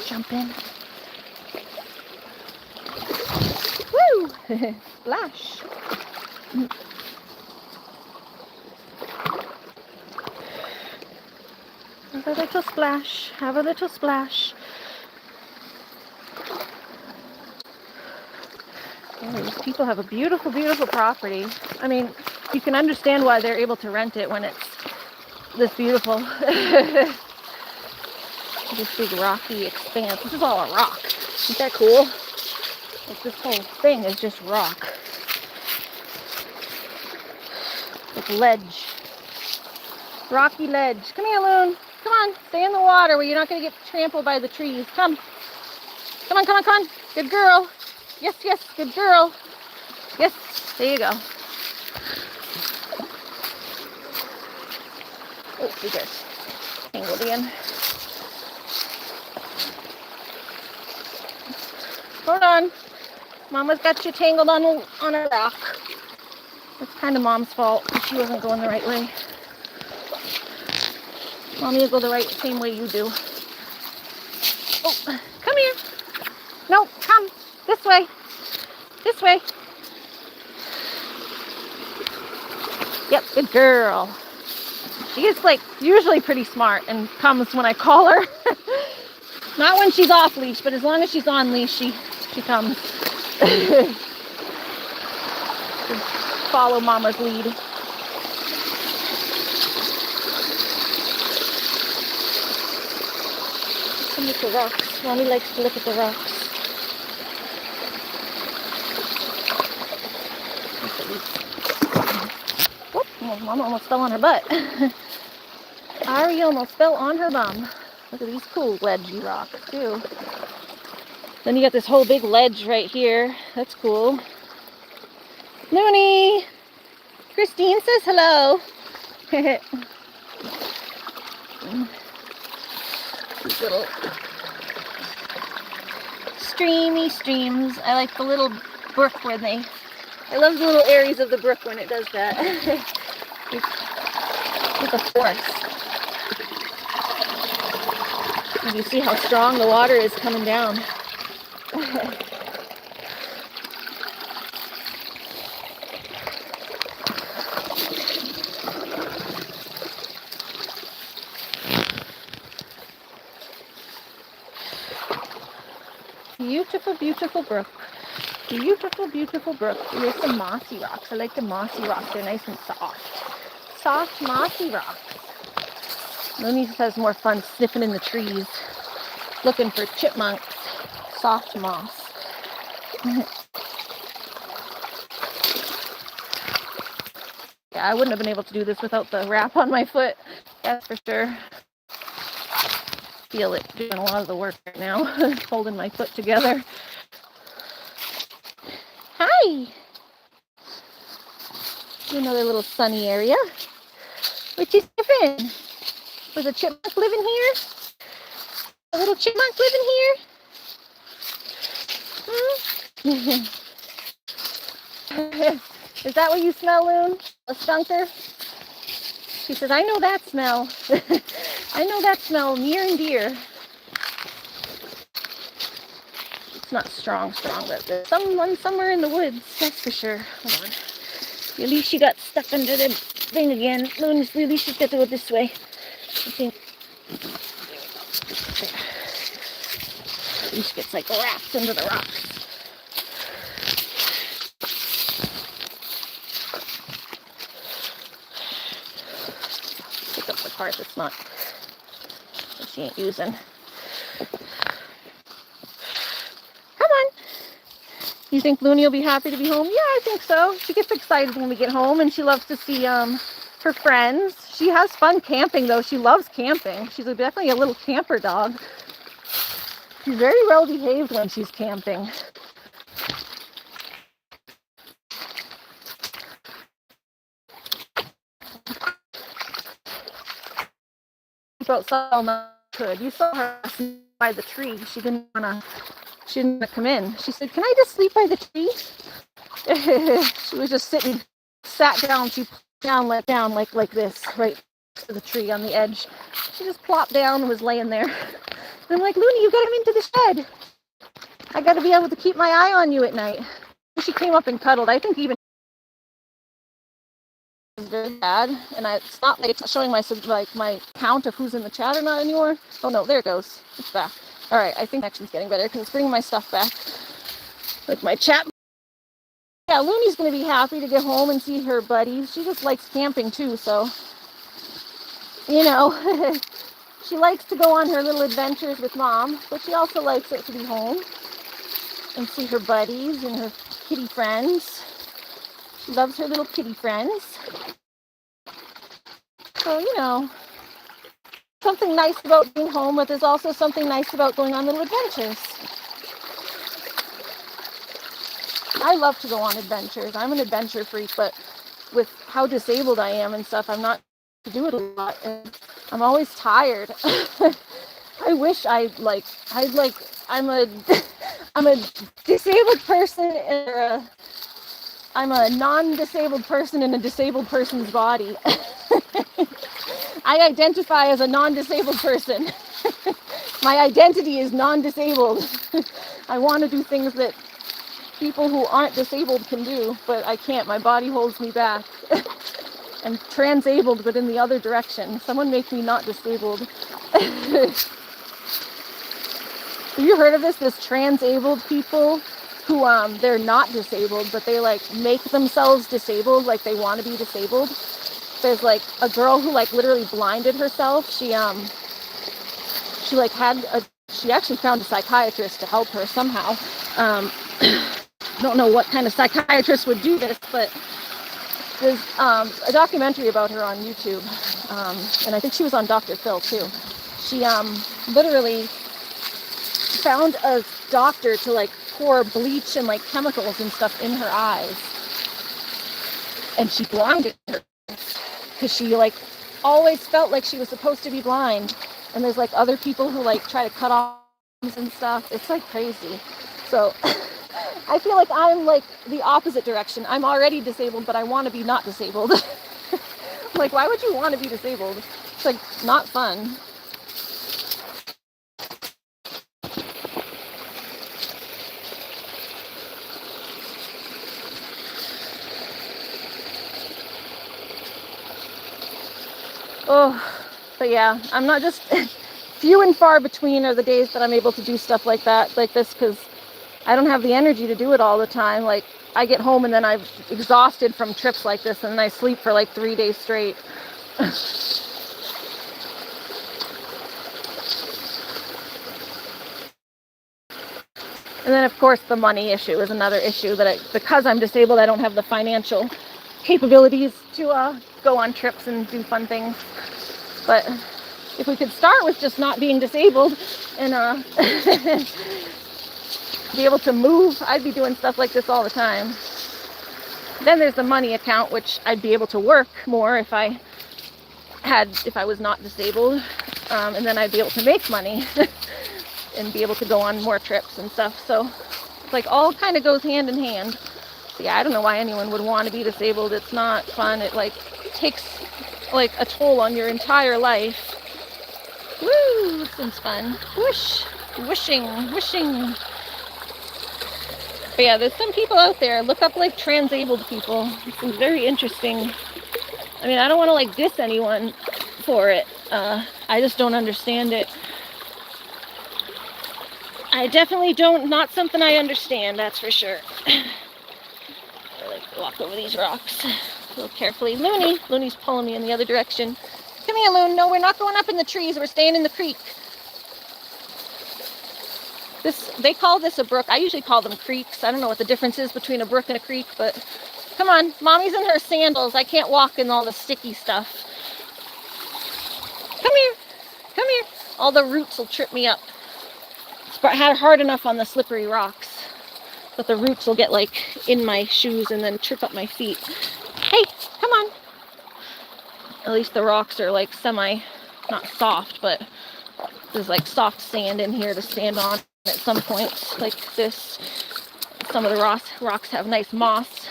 A: Jump in. Woo! Splash. Have a little splash. Have a little splash. Oh, these people have a beautiful, beautiful property. I mean, you can understand why they're able to rent it when it's this beautiful. This big rocky expanse. This is all a rock. Isn't that cool? Like this whole thing is just rock. Like ledge. Rocky ledge. Come here, Loon. Come on. Stay in the water where you're not going to get trampled by the trees. Come. Come on, come on, come on. Good girl. Yes, yes. Good girl. Yes. There you go. Oh, you guys tangled again. Hold on. Mama's got you tangled on a rock. It's kind of Mom's fault. She wasn't going the right way. Mommy will go the same way you do. Oh, come here. No, come. This way. This way. Yep, good girl. She is like usually pretty smart and comes when I call her. Not when she's off leash, but as long as she's on leash, she comes. Follow Mama's lead. Come look at the rocks. Mommy likes to look at the rocks. Whoop, Mama almost fell on her butt. Ari almost fell on her bum. Look at these cool ledgy rocks too. Then you got this whole big ledge right here. That's cool. Loony! Christine says hello. These little streamy streams. I like the little brook when I love the little areas of the brook when it does that. It's a force. And you see how strong the water is coming down. Beautiful, beautiful brook. Beautiful, beautiful brook. Here's some mossy rocks. I like the mossy rocks. They're nice and soft. Soft, mossy rocks. Loony has more fun sniffing in the trees, looking for chipmunks. Soft moss. Yeah, I wouldn't have been able to do this without the wrap on my foot. That's for sure. Feel it doing a lot of the work right now, holding my foot together. Hi! Another little sunny area. What you sniffing? Was a chipmunk living here? A little chipmunk living here? Hmm? Is that what you smell, Loon? A skunker? She says, I know that smell. I know that smell near and dear. It's not strong, but there's someone somewhere in the woods, that's for sure. Hold on. At least she got stuck under the thing again. Loon, at least she's got to go this way. I think. There. At least gets like wrapped into the rocks. Pick up the part that's not, that she ain't using. Come on. You think Loony will be happy to be home? Yeah, I think so. She gets excited when we get home, and she loves to see her friends. She has fun camping, though. She loves camping. She's definitely a little camper dog. She's very well behaved when she's camping. Outside could. You saw her by the tree. She didn't wanna come in. She said, "Can I just sleep by the tree?" She was just sat down. She let down like this, right to the tree on the edge. She just plopped down and was laying there. And I'm like, "Loony, you got him into the shed. I got to be able to keep my eye on you at night." She came up and cuddled. I think even very bad, and it's not like it's showing my count of who's in the chat or not anymore. Oh no, there it goes. It's back. All right, I think connection's getting better because it's bringing my stuff back, like my chat. Yeah, Loony's gonna be happy to get home and see her buddies. She just likes camping too, so you know, she likes to go on her little adventures with Mom, but she also likes it to be home and see her buddies and her kitty friends. She loves her little kitty friends. So, you know, something nice about being home, but there's also something nice about going on little adventures. I love to go on adventures. I'm an adventure freak, but with how disabled I am and stuff, I'm not to do it a lot. And I'm always tired. I wish I'm a disabled person, or I'm a non-disabled person in a disabled person's body. I identify as a non-disabled person. My identity is non-disabled. I want to do things that people who aren't disabled can do, but I can't. My body holds me back. I'm transabled, but in the other direction. Someone make me not disabled. Have you heard of this? This transabled people who they're not disabled, but they like make themselves disabled, like they want to be disabled. There's like a girl who like literally blinded herself. She actually found a psychiatrist to help her somehow. Don't know what kind of psychiatrist would do this, but there's a documentary about her on YouTube, and I think she was on Dr. Phil too. She literally found a doctor to like pour bleach and like chemicals and stuff in her eyes, and she blinded her because she like always felt like she was supposed to be blind. And there's like other people who like try to cut off and stuff. It's like crazy. So I feel like I'm like the opposite direction. I'm already disabled, but I want to be not disabled. Like, why would you want to be disabled? It's like not fun. Oh, but yeah, I'm not just few and far between are the days that I'm able to do stuff like that, like this, because I don't have the energy to do it all the time. Like, I get home and then I'm exhausted from trips like this, and then I sleep for like 3 days straight. And then, of course, the money issue is another issue that because I'm disabled, I don't have the financial capabilities to go on trips and do fun things. But if we could start with just not being disabled and be able to move, I'd be doing stuff like this all the time. Then there's the money account, which I'd be able to work more if I was not disabled, and then I'd be able to make money and be able to go on more trips and stuff. So like all kind of goes hand in hand. So yeah, I don't know why anyone would want to be disabled. It's not fun. It like takes like a toll on your entire life. Woo, this one's fun. Whoosh, wishing. But yeah, there's some people out there, look up like transabled people. It's very interesting. I mean, I don't want to like diss anyone for it. I just don't understand it. I definitely don't, not something I understand, that's for sure. I like to walk over these rocks a little carefully. Loony's pulling me in the other direction. Come here, Loon. No, we're not going up in the trees. We're staying in the creek. They call this a brook. I usually call them creeks. I don't know what the difference is between a brook and a creek, but come on. Mommy's in her sandals. I can't walk in all the sticky stuff. Come here. Come here. All the roots will trip me up. It's hard enough on the slippery rocks, but the roots will get like in my shoes and then trip up my feet. Hey, come on. At least the rocks are like not soft, but there's like soft sand in here to stand on at some points like this. Some of the rocks have nice moss,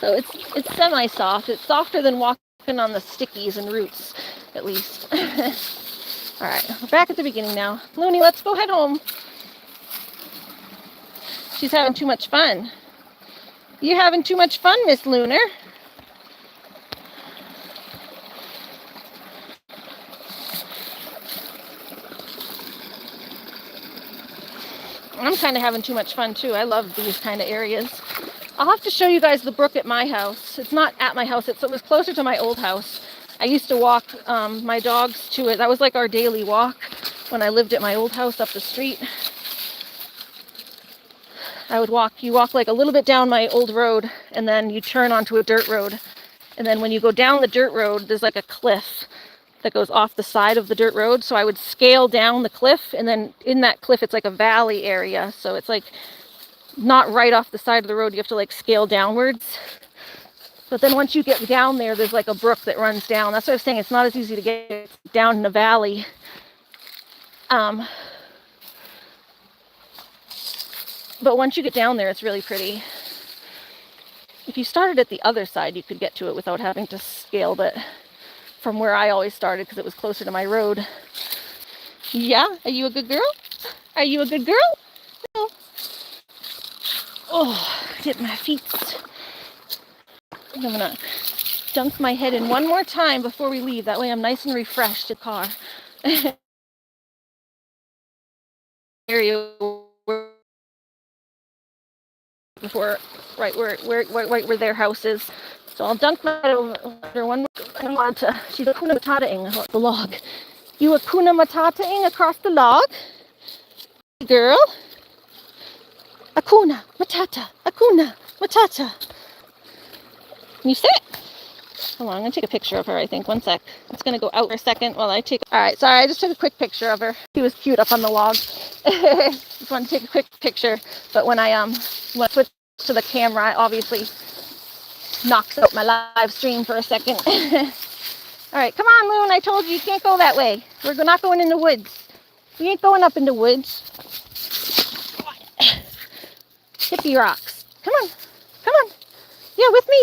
A: so it's semi-soft. It's softer than walking on the stickies and roots, at least. All right, we're back at the beginning now. Loony, let's go head home. She's having too much fun. You having too much fun, Miss Lunar? I'm kind of having too much fun too. I love these kind of areas. I'll have to show you guys the brook at my house. It's not at my house. It was closer to my old house. I used to walk my dogs to it. That was like our daily walk when I lived at my old house up the street. You walk like a little bit down my old road, and then you turn onto a dirt road. And then when you go down the dirt road, there's like a cliff that goes off the side of the dirt road. So I would scale down the cliff, and then in that cliff, it's like a valley area. So it's like not right off the side of the road. You have to like scale downwards. But then once you get down there, there's like a brook that runs down. That's what I was saying. It's not as easy to get down in a valley. But once you get down there, it's really pretty. If you started at the other side, you could get to it without having to scale, but from where I always started, because it was closer to my road. Yeah? Are you a good girl? Are you a good girl? No. Oh, get my feet. I'm going to dunk my head in one more time before we leave. That way I'm nice and refreshed at the car. Area before, right where their house is. So I'll dunk my head over one more. She's Hakuna Matata-ing the log. You Hakuna Matata-ing across the log? Girl? Hakuna Matata. Hakuna Matata. Can you sit? Hold on, I'm going to take a picture of her, I think. One sec. It's going to go out for a second while I take... Alright, sorry, I just took a quick picture of her. She was cute up on the log. Just wanted to take a quick picture. But when I switch to the camera, I obviously knocks out my live stream for a second. Alright, come on, Loon. I told you can't go that way. We're not going in the woods. We ain't going up in the woods. Hippie rocks. Come on. Come on. Yeah, with me.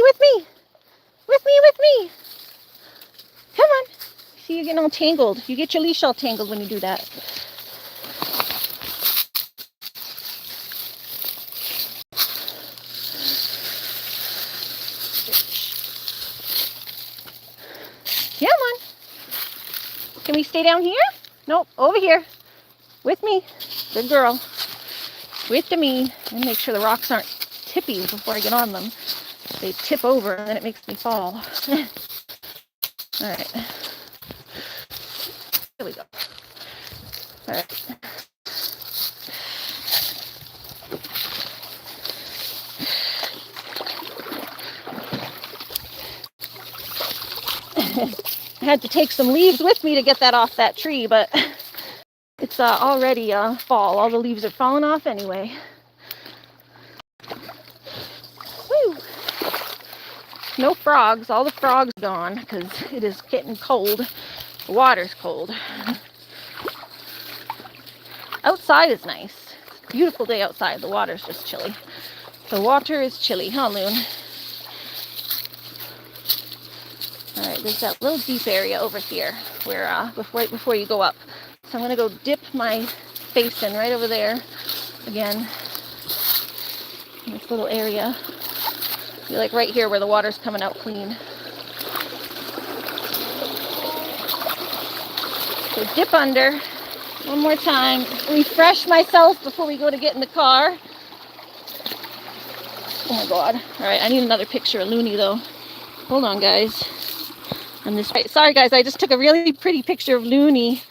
A: Come on. See, you're getting all tangled. You get your leash all tangled when you do that. Come on. Can we stay down here? Nope, over here. With me. Good girl. With me. And make sure the rocks aren't tippy before I get on them. They tip over and then it makes me fall. Alright. Here we go. Alright. I had to take some leaves with me to get that off that tree, but it's already fall. All the leaves are falling off anyway. Woo! No frogs. All the frogs gone because it is getting cold. The water's cold. Outside is nice. It's a beautiful day outside. The water's just chilly. The water is chilly, huh, Loon? Alright, there's that little deep area over here where right before you go up. So I'm going to go dip my basin right over there again. In this little area. Be like right here where the water's coming out clean. So dip under one more time. Refresh myself before we go to get in the car. Oh my god. Alright, I need another picture of Loony though. Hold on, guys. on this. Sorry guys, I just took a really pretty picture of Loony.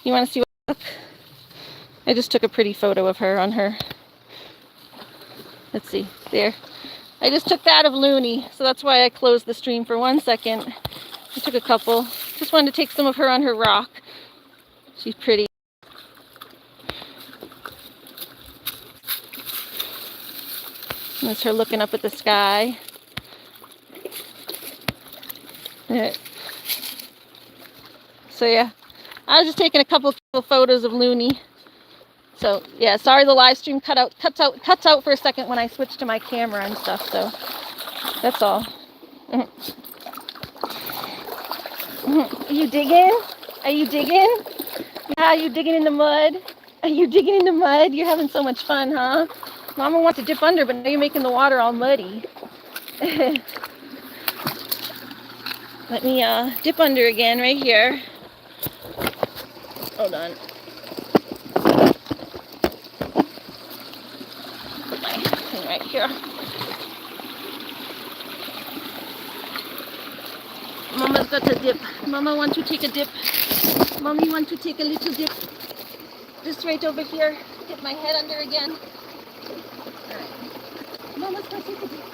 A: You want to see what I took? I just took a pretty photo of her on her. Let's see, there. I just took that of Loony, so that's why I closed the stream for 1 second. I took a couple. Just wanted to take some of her on her rock. She's pretty. That's her looking up at the sky. Right. So yeah, I was just taking a couple photos of Loony. So yeah, sorry the live stream cuts out for a second when I switch to my camera and stuff. So that's all. Are you digging? Are you digging? Yeah, are you digging in the mud? Are you digging in the mud? You're having so much fun, huh? Mama wants to dip under, but now you're making the water all muddy. Let me dip under again right here. Hold on. Put my thing right here. Mama's got to dip. Mama wants to take a dip. Mommy wants to take a little dip. Just right over here. Dip my head under again. Alright. Mama's gonna take a dip.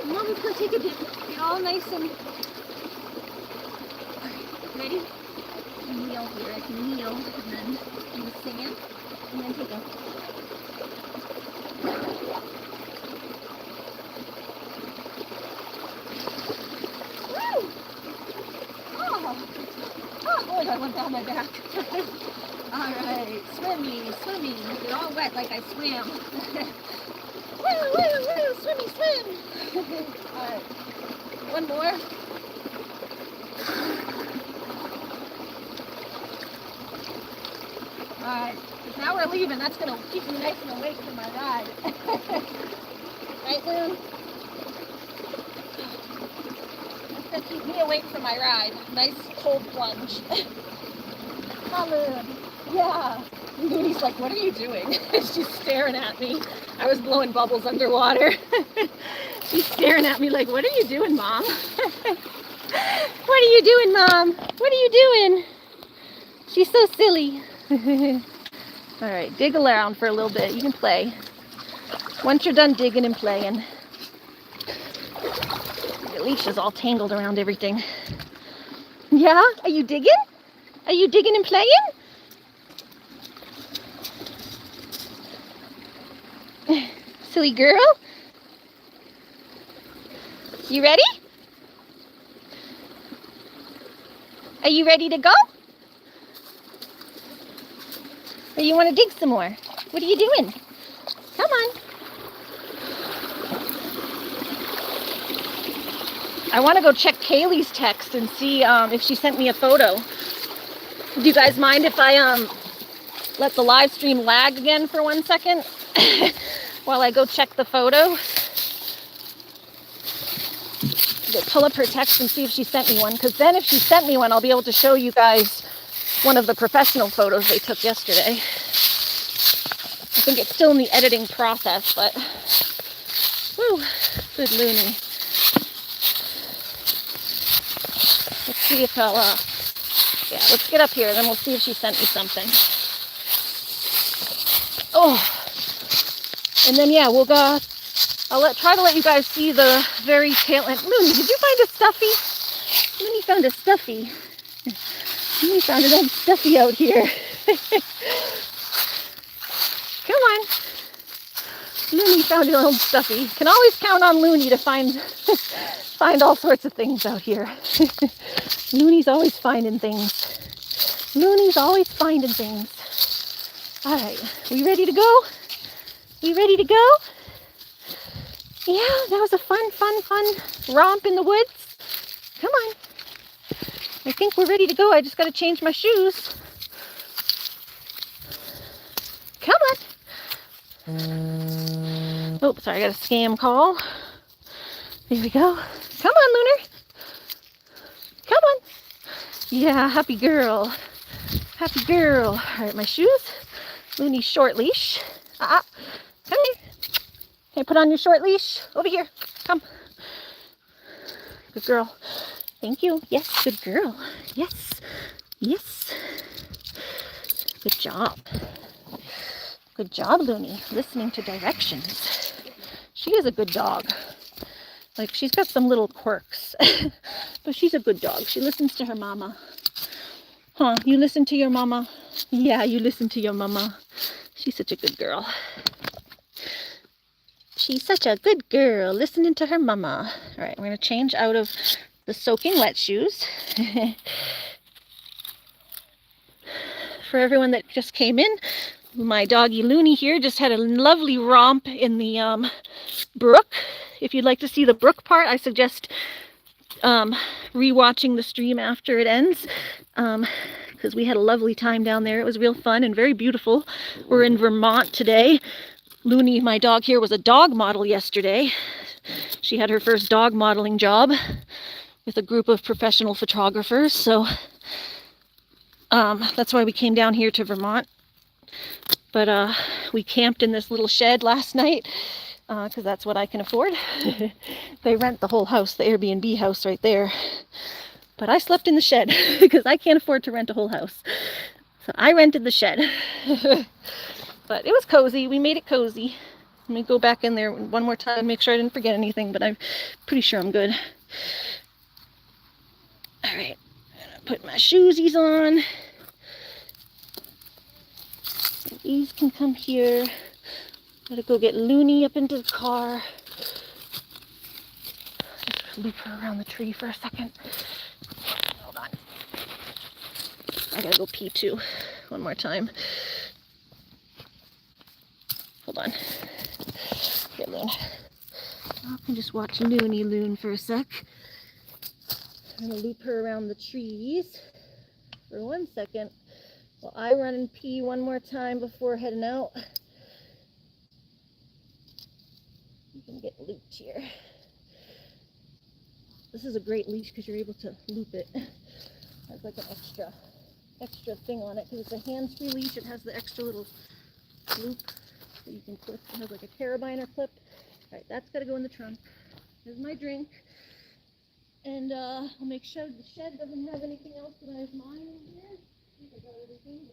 A: Mama's gonna take a dip. Get all nice and... Alright, ready? Kneel here. I can kneel and then do the sand. And then take a... Woo! Oh, I went down my back. Alright, swimming. Get all wet like I swam. Woo, swim. Alright, one more. Alright, now we're leaving. That's going to keep me nice and awake for my ride. Right, Loon? That's going to keep me awake for my ride. Nice cold plunge. Come on. Yeah. Loony's like, what are you doing? She's staring at me. I was blowing bubbles underwater. She's staring at me like, what are you doing, Mom? What are you doing, Mom? What are you doing? She's so silly. All right, dig around for a little bit. You can play. Once you're done digging and playing. The leash is all tangled around everything. Yeah? Are you digging? Are you digging and playing? Silly girl. You ready? Are you ready to go? Or you want to dig some more? What are you doing? Come on. I want to go check Kaylee's text and see if she sent me a photo. Do you guys mind if I let the live stream lag again for 1 second while I go check the photo? Pull up her text and see if she sent me one, because then if she sent me one, I'll be able to show you guys one of the professional photos they took yesterday. I think it's still in the editing process, but woo, good Loony. Let's see if I'll yeah, let's get up here, then we'll see if she sent me something. Oh, and then yeah, we'll go. I'll try to let you guys see the very tail end. Loony, did you find a stuffy? Loony found a stuffy. Loony found an old stuffy out here. Come on. Loony found an old stuffy. Can always count on Loony to find all sorts of things out here. Loony's always finding things. Loony's always finding things. All right, we ready to go? We ready to go? Yeah, that was a fun romp in the woods. Come on. I think we're ready to go. I just got to change my shoes. Come on. Oh, sorry, I got a scam call. There we go. Come on, Lunar. Come on. Yeah, happy girl. Happy girl. All right, my shoes. Loony's short leash. Come here. Can I put on your short leash? Over here. Come. Good girl. Thank you. Yes, good girl. Yes. Yes. Good job. Good job, Loony. Listening to directions. She is a good dog. Like, she's got some little quirks. But she's a good dog. She listens to her mama. Huh? You listen to your mama? Yeah, you listen to your mama. She's such a good girl. She's such a good girl, listening to her mama. All right, we're going to change out of the soaking wet shoes. For everyone that just came in, my doggy Loony here just had a lovely romp in the brook. If you'd like to see the brook part, I suggest rewatching the stream after it ends, because we had a lovely time down there. It was real fun and very beautiful. We're in Vermont today. Loony, my dog here, was a dog model yesterday. She had her first dog modeling job with a group of professional photographers, so that's why we came down here to Vermont. But we camped in this little shed last night, because that's what I can afford. They rent the whole house, the Airbnb house right there. But I slept in the shed, because I can't afford to rent a whole house. So I rented the shed. But it was cozy. We made it cozy. Let me go back in there one more time, make sure I didn't forget anything, but I'm pretty sure I'm good. All right, I'm gonna put my shoesies on. These can come here. Gotta go get Loony up into the car. Just loop her around the tree for a second. Hold on. I gotta go pee too. One more time. Hold on. Here, Loon. I can just watch Loony Loon for a sec. I'm gonna loop her around the trees for 1 second while I run and pee one more time before heading out. You can get looped here. This is a great leash because you're able to loop it. Has like an extra thing on it because it's a hands-free leash. It has the extra little loop that you can clip. It has like a carabiner clip. All right, that's got to go in the trunk. Here's my drink. And I'll make sure the shed doesn't have anything else that I have mine in here. I think I got everything.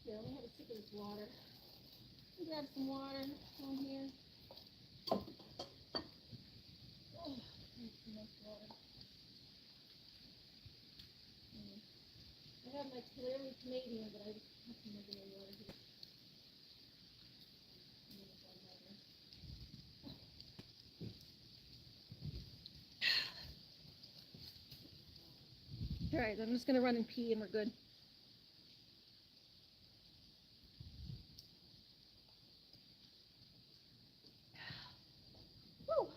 A: Yeah, I have a sip of this water. Grab some water down here. Oh, too much water. I have my clearly Canadian, but I just have some regular water here. All right, I'm just gonna run and pee and we're good. Woo.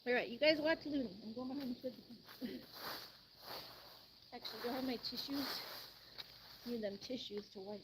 A: All right, you guys watch Loony. I'm going behind the shed. Actually, do I have my tissues? Need them tissues to wipe.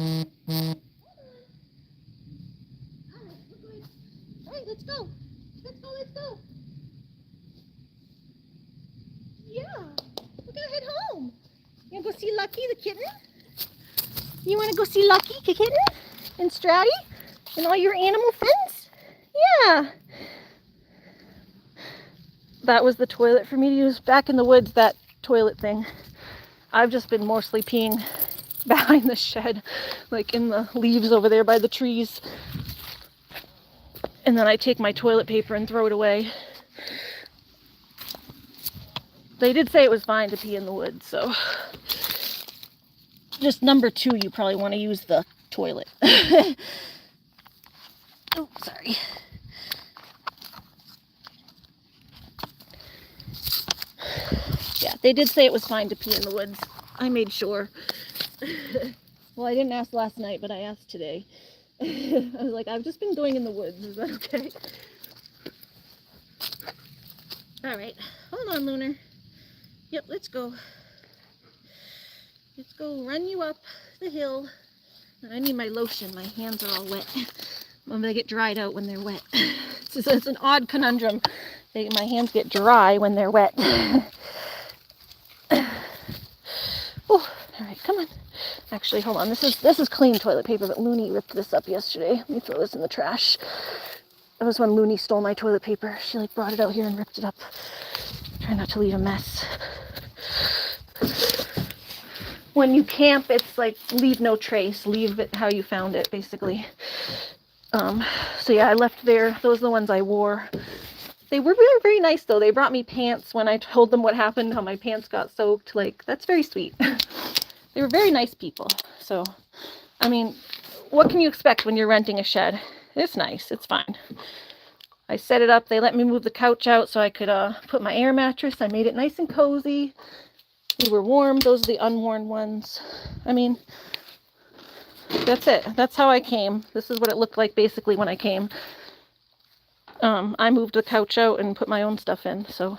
A: Alright, let's go. Let's go, let's go. Yeah, we're gonna head home. You wanna go see Lucky the kitten? You wanna go see Lucky the kitten? And Stratty? And all your animal friends? Yeah. That was the toilet for me to use back in the woods, that toilet thing. I've just been mostly peeing behind the shed, like in the leaves over there by the trees. And then I take my toilet paper and throw it away. They did say it was fine to pee in the woods, so. Just number 2, you probably want to use the toilet. Oh, sorry. Yeah, they did say it was fine to pee in the woods. I made sure. Well, I didn't ask last night, but I asked today. I was like, I've just been going in the woods. Is that okay? Alright. Hold on, Lunar. Yep, let's go. Let's go run you up the hill. I need my lotion. My hands are all wet. They get dried out when they're wet. It's an odd conundrum. My hands get dry when they're wet. Oh, alright, come on. Actually, hold on. This is clean toilet paper, but Loony ripped this up yesterday. Let me throw this in the trash. That was when Loony stole my toilet paper. She like brought it out here and ripped it up. Try not to leave a mess. When you camp, it's like leave no trace. Leave it how you found it, basically. So yeah, I left there. Those are the ones I wore. They were very, very nice, though. They brought me pants when I told them what happened, how my pants got soaked. Like, that's very sweet. They were very nice people. So, I mean, what can you expect when you're renting a shed? It's nice. It's fine. I set it up. They let me move the couch out so I could put my air mattress. I made it nice and cozy. We were warm. Those are the unworn ones. I mean, that's it. That's how I came. This is what it looked like basically when I came. I moved the couch out and put my own stuff in, so.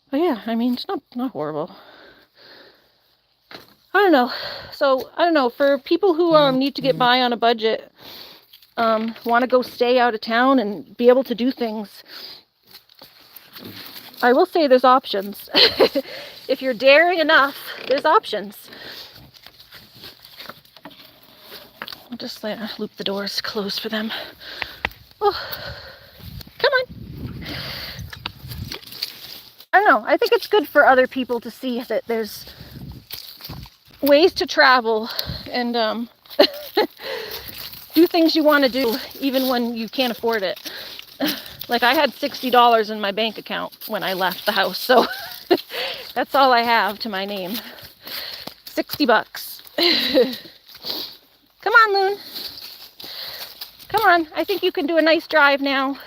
A: But yeah, I mean, it's not horrible. I don't know. So, I don't know. For people who need to get by on a budget, want to go stay out of town and be able to do things, I will say there's options. If you're daring enough, there's options. I'll just loop the doors closed for them. Oh, come on. I don't know. I think it's good for other people to see that there's ways to travel and do things you want to do even when you can't afford it. Like, I had $60 in my bank account when I left the house, so that's all I have to my name. $60. Come on, Loon. Come on, I think you can do a nice drive now.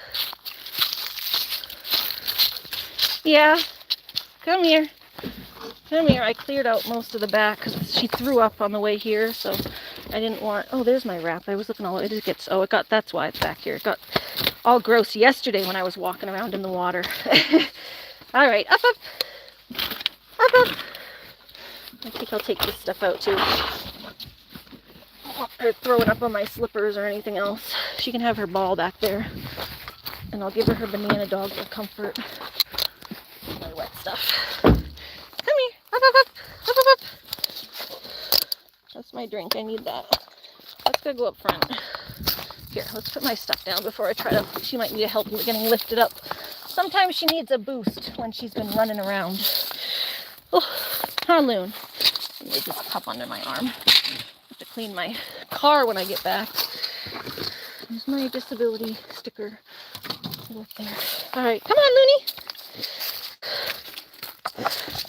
A: Yeah, come here. Come here. I cleared out most of the back because she threw up on the way here, so I didn't want... Oh, there's my wrap. I was looking all... It gets... Oh, it got... That's why it's back here. It got all gross yesterday when I was walking around in the water. All right, up, up. Up, up. I think I'll take this stuff out, too. Or throw it up on my slippers or anything else. She can have her ball back there. And I'll give her banana dog for comfort. My wet stuff. Come here. Up, up, up. Up, up, up. That's my drink. I need that. That's gonna go up front. Here, let's put my stuff down before I try to... She might need help getting lifted up. Sometimes she needs a boost when she's been running around. Oh, Harloon. There's this cup under my arm. To clean my car when I get back. There's my disability sticker. Up there. Alright, come on, Loony.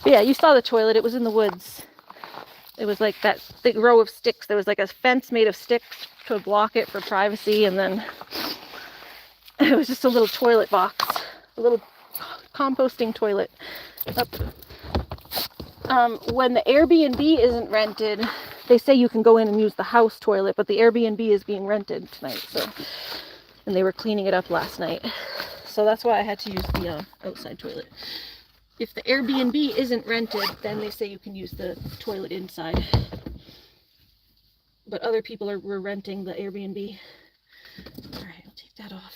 A: Yeah, you saw the toilet. It was in the woods. It was like that big row of sticks. There was like a fence made of sticks to block it for privacy, and then it was just a little toilet box. A little composting toilet. When the Airbnb isn't rented, they say you can go in and use the house toilet, but the Airbnb is being rented tonight, so, and they were cleaning it up last night. So that's why I had to use the outside toilet. If the Airbnb isn't rented, then they say you can use the toilet inside. but other people were renting the Airbnb. All right, I'll take that off.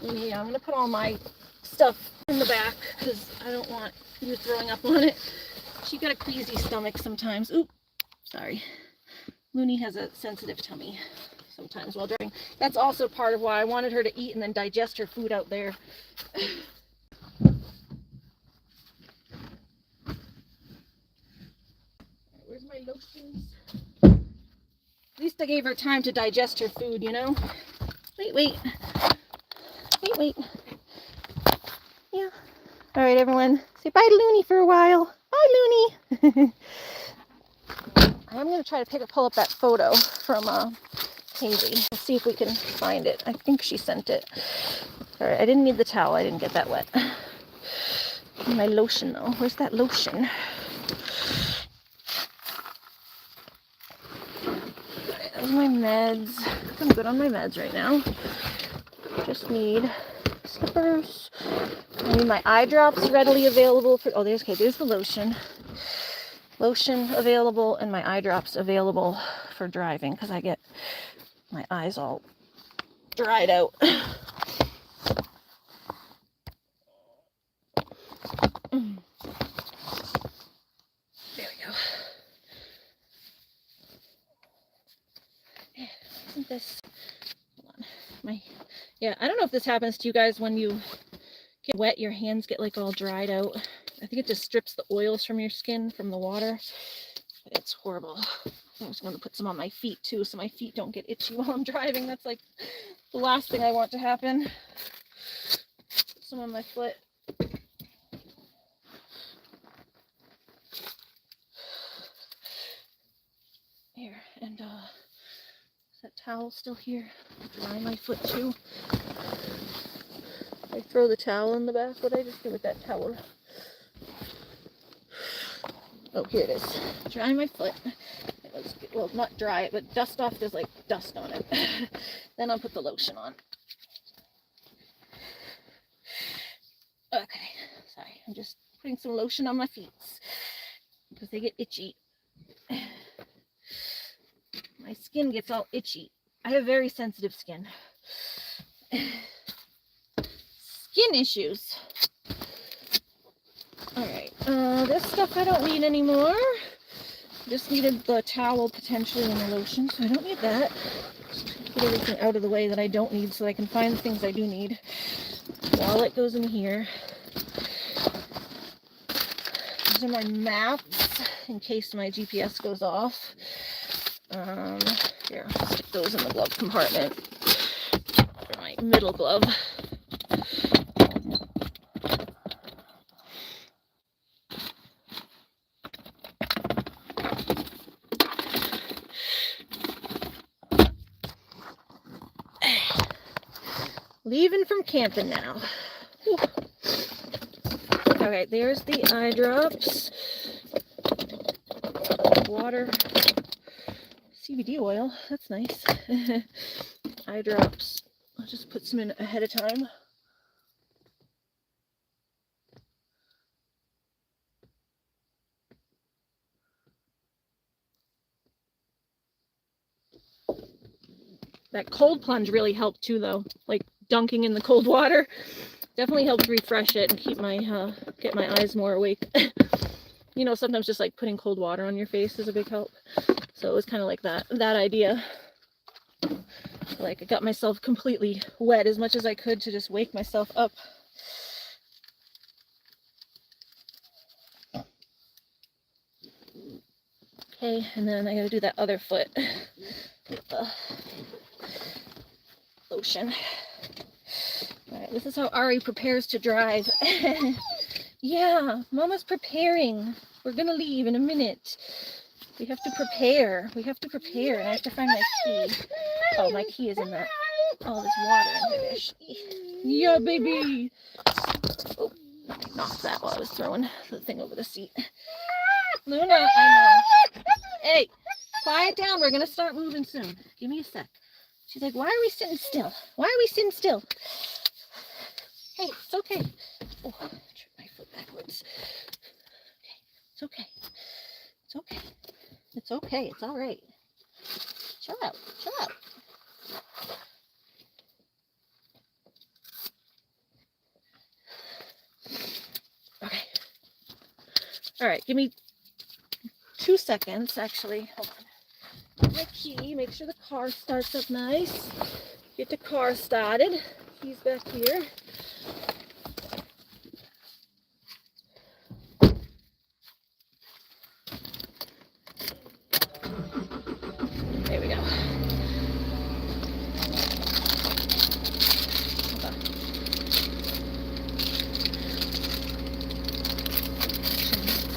A: Yeah, I'm gonna put all my stuff in the back because I don't want you throwing up on it. She got a queasy stomach sometimes. Oop, sorry. Loony has a sensitive tummy sometimes while driving. That's also part of why I wanted her to eat and then digest her food out there. Where's my lotions? At least I gave her time to digest her food, you know? Wait. Yeah. All right, everyone. Say bye to Loony for a while. Bye, Loony. I'm going to try to pull up that photo from Haley. Let's see if we can find it. I think she sent it. All right, I didn't need the towel. I didn't get that wet. My lotion, though. Where's that lotion? All right, those are my meds. I'm good on my meds right now. Just need slippers. I need my eye drops readily available for. Oh, there's the lotion. Lotion available and my eye drops available for driving because I get my eyes all dried out. There we go. Isn't this? Hold on. Yeah, I don't know if this happens to you guys when you get wet, your hands get like all dried out. I think it just strips the oils from your skin from the water. It's horrible. I'm just going to put some on my feet too so my feet don't get itchy while I'm driving. That's like the last thing I want to happen. Put some on my foot. Here, and is that towel still here? Dry my foot too. I throw the towel in the back. What did I just do with that towel? Oh, here it is. Dry my foot. Well, not dry it, but dust off. There's like dust on it. Then I'll put the lotion on. Okay, sorry. I'm just putting some lotion on my feet because they get itchy. My skin gets all itchy. I have very sensitive skin. Skin issues. Alright, this stuff I don't need anymore. Just needed the towel potentially and the lotion, so I don't need that. Just get everything out of the way that I don't need so I can find the things I do need. Wallet goes in here. These are my maps in case my GPS goes off. Here, I'll stick those in the glove compartment. For my middle glove. Leaving from camping now. Whew. Okay, there's the eye drops. Water. CBD oil. That's nice. Eye drops. I'll just put some in ahead of time. That cold plunge really helped too, though. Like dunking in the cold water definitely helped refresh it and keep my get my eyes more awake. You know, sometimes just like putting cold water on your face is a big help. So it was kind of like that idea. Like I got myself completely wet as much as I could to just wake myself up. Okay, and then I gotta do that other foot with the lotion. Alright, this is how Ari prepares to drive. Yeah, Mama's preparing. We're gonna leave in a minute. We have to prepare. And I have to find my key. Oh, my key is in that. Oh, there's water in here. Yeah, baby. Oh, I knocked that while I was throwing the thing over the seat. Luna, I know. Hey, quiet down. We're gonna start moving soon. Give me a sec. She's like, why are we sitting still? Hey, it's okay. Oh, I tripped my foot backwards. Okay, it's okay. It's okay. It's all right. Chill out. Chill out. Okay. All right, give me 2 seconds, actually. Hold on. Get my key, make sure the car starts up nice. Get the car started. Keys back here. There we go.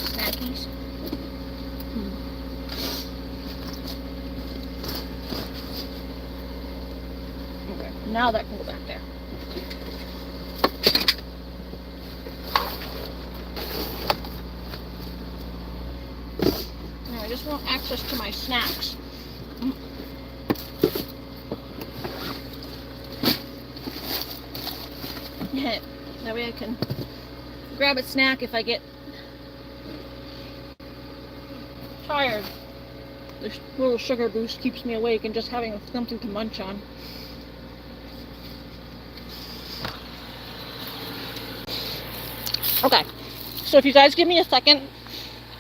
A: Snackies. Okay, now that can go back there. Now I just want access to my snacks. That way I can grab a snack if I get tired. This little sugar boost keeps me awake and just having something to munch on. Okay, so if you guys give me a second,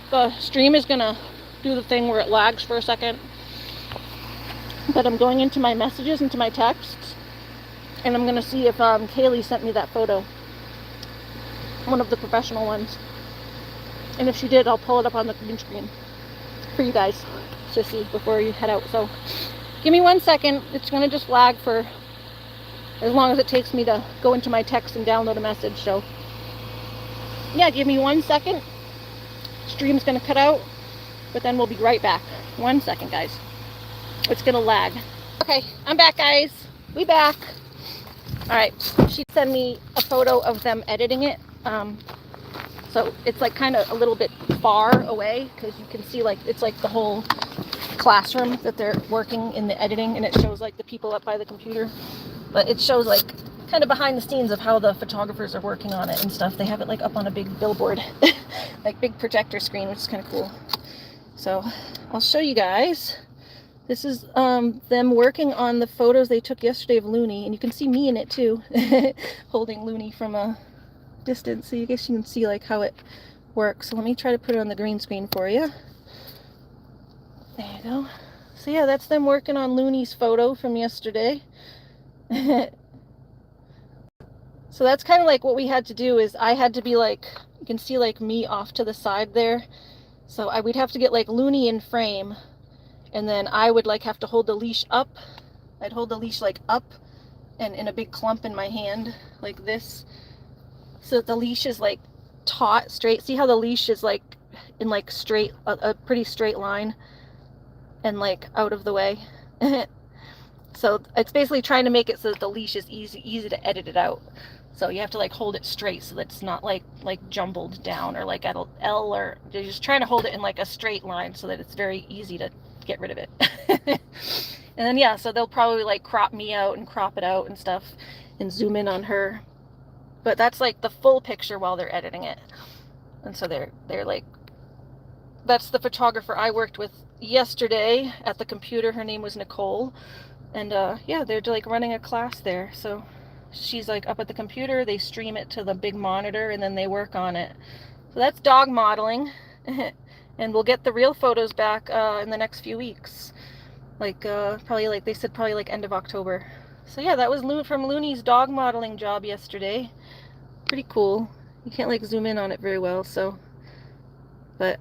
A: the stream is gonna do the thing where it lags for a second. But I'm going into my messages, into my texts, and I'm gonna see if Kaylee sent me that photo. One of the professional ones. And if she did, I'll pull it up on the green screen for you guys to see before you head out. So give me 1 second. It's going to just lag for as long as it takes me to go into my text and download a message. So yeah, give me 1 second. Stream's going to cut out, but then we'll be right back. 1 second, guys. It's going to lag. Okay, I'm back, guys. We back. All right, she sent me a photo of them editing it. So it's like kind of a little bit far away because you can see like it's like the whole classroom that they're working in the editing, and it shows like the people up by the computer, but it shows like kind of behind the scenes of how the photographers are working on it and stuff. They have it like up on a big billboard, like big projector screen, which is kind of cool. So I'll show you guys. This is them working on the photos they took yesterday of Loony, and you can see me in it too, holding Loony from a distance, so you guess you can see like how it works. So let me try to put it on the green screen for you. There you go. So yeah, that's them working on Loony's photo from yesterday. So that's kind of like what we had to do is I had to be like, you can see like me off to the side there. So we'd have to get like Loony in frame, and then I would like have to hold the leash up. I'd hold the leash like up and in a big clump in my hand like this, so that the leash is like taut, straight. See how the leash is like in like straight, a pretty straight line and like out of the way. So it's basically trying to make it so that the leash is easy to edit it out. So you have to like hold it straight so that it's not like jumbled down or like at an L, or you're just trying to hold it in like a straight line so that it's very easy to get rid of it. And then yeah, so they'll probably like crop me out and crop it out and stuff and zoom in on her. But that's like the full picture while they're editing it. And so they're like, that's the photographer I worked with yesterday at the computer. Her name was Nicole. And yeah, they're like running a class there. So she's like up at the computer, they stream it to the big monitor, and then they work on it. So that's dog modeling. And we'll get the real photos back in the next few weeks. Like probably like they said, probably like end of October. So yeah, that was from Loony's dog modeling job yesterday. Pretty cool. You can't like zoom in on it very well, so, but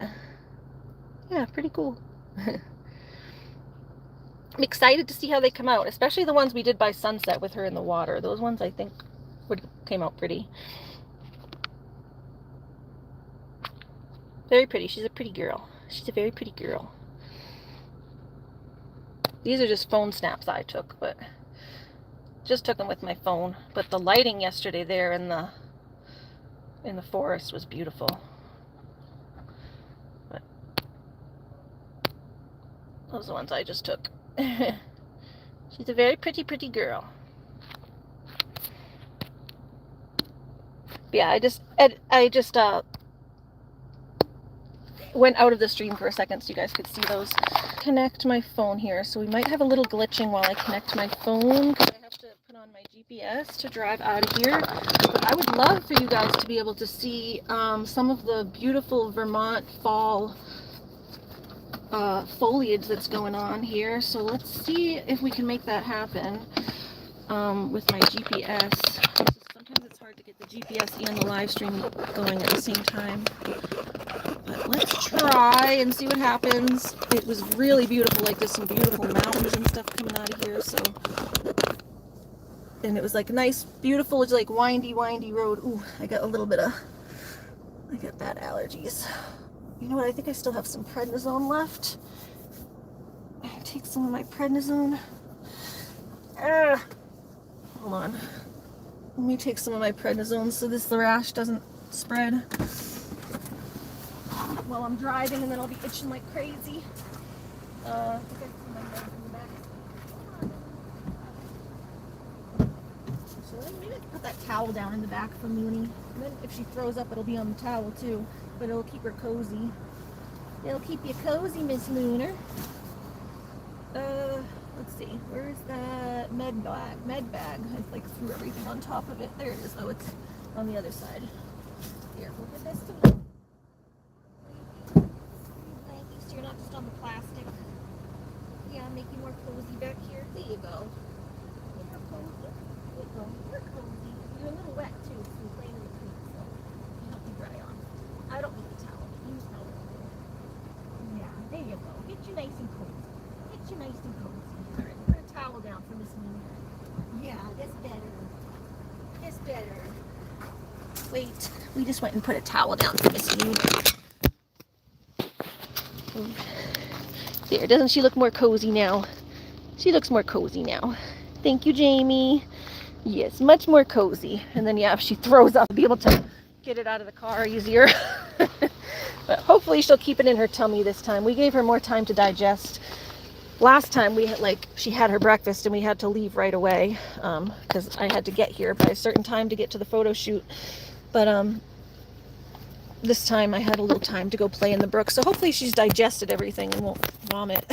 A: yeah, pretty cool. I'm excited to see how they come out, especially the ones we did by sunset with her in the water. Those ones I think came out pretty. Very pretty. She's a pretty girl. She's a very pretty girl. These are just phone snaps I took, but just took them with my phone. But the lighting yesterday there in the forest was beautiful. But those are the ones I just took. She's a very pretty girl. But yeah, I just went out of the stream for a second so you guys could see those. Connect my phone here, so we might have a little glitching while I connect my phone because I have to put on my GPS to drive out of here. But I would love for you guys to be able to see some of the beautiful Vermont fall foliage that's going on here. So let's see if we can make that happen with my GPS. Sometimes it's hard to get the GPS and the live stream going at the same time. But let's try and see what happens. It was really beautiful, like there's some beautiful mountains and stuff coming out of here, so. And it was like a nice, beautiful, it's like windy road. Ooh, I got bad allergies. You know what, I think I still have some prednisone left. Take some of my prednisone. Hold on. Let me take some of my prednisone so the rash doesn't spread while I'm driving, and then I'll be itching like crazy. I think I threw my meds in the back. So maybe I can put that towel down in the back for Loony. And then if she throws up, it'll be on the towel too, but it'll keep her cozy. It'll keep you cozy, Miss Looner. Let's see, where's that med bag? I like threw everything on top of it. There it is. Oh, it's on the other side. Here, we'll get this to me. So you're not just on the plastic. Yeah, make you more cozy back here. There you go. You're cozy. There you go. You're cozy. You're a little wet too, so you're playing in the creek, so you help me dry on. I don't need the towel. Use towel. Yeah, there you go. Get you nice and cozy. Get you nice and cozy. All right, put a towel down for Miss Loony. Yeah, that's better. That's better. Wait, we just went and put a towel down for Miss Loony. There, doesn't she look more cozy now? She looks more cozy now. Thank you, Jamie. Yes, much more cozy. And then, yeah, if she throws up, I'll be able to get it out of the car easier. But hopefully she'll keep it in her tummy this time. We gave her more time to digest. Last time we had she had her breakfast and we had to leave right away because I had to get here by a certain time to get to the photo shoot. But this time I had a little time to go play in the brook. So hopefully she's digested everything and won't vomit.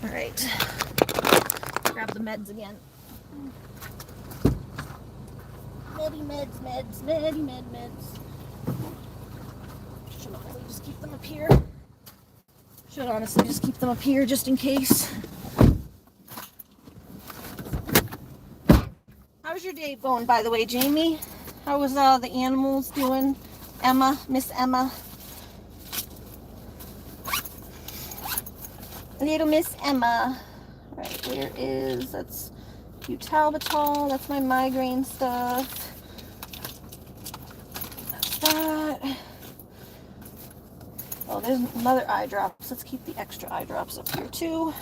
A: All right. Grab the meds again. Meds. Should honestly just keep them up here. Just in case. How's your day going, by the way, Jamie? How was the animals doing? Emma, Miss Emma. Little Miss Emma. All right, where is, that's butalbital. That's my migraine stuff. That's that. Oh, there's another eye drops. Let's keep the extra eye drops up here too.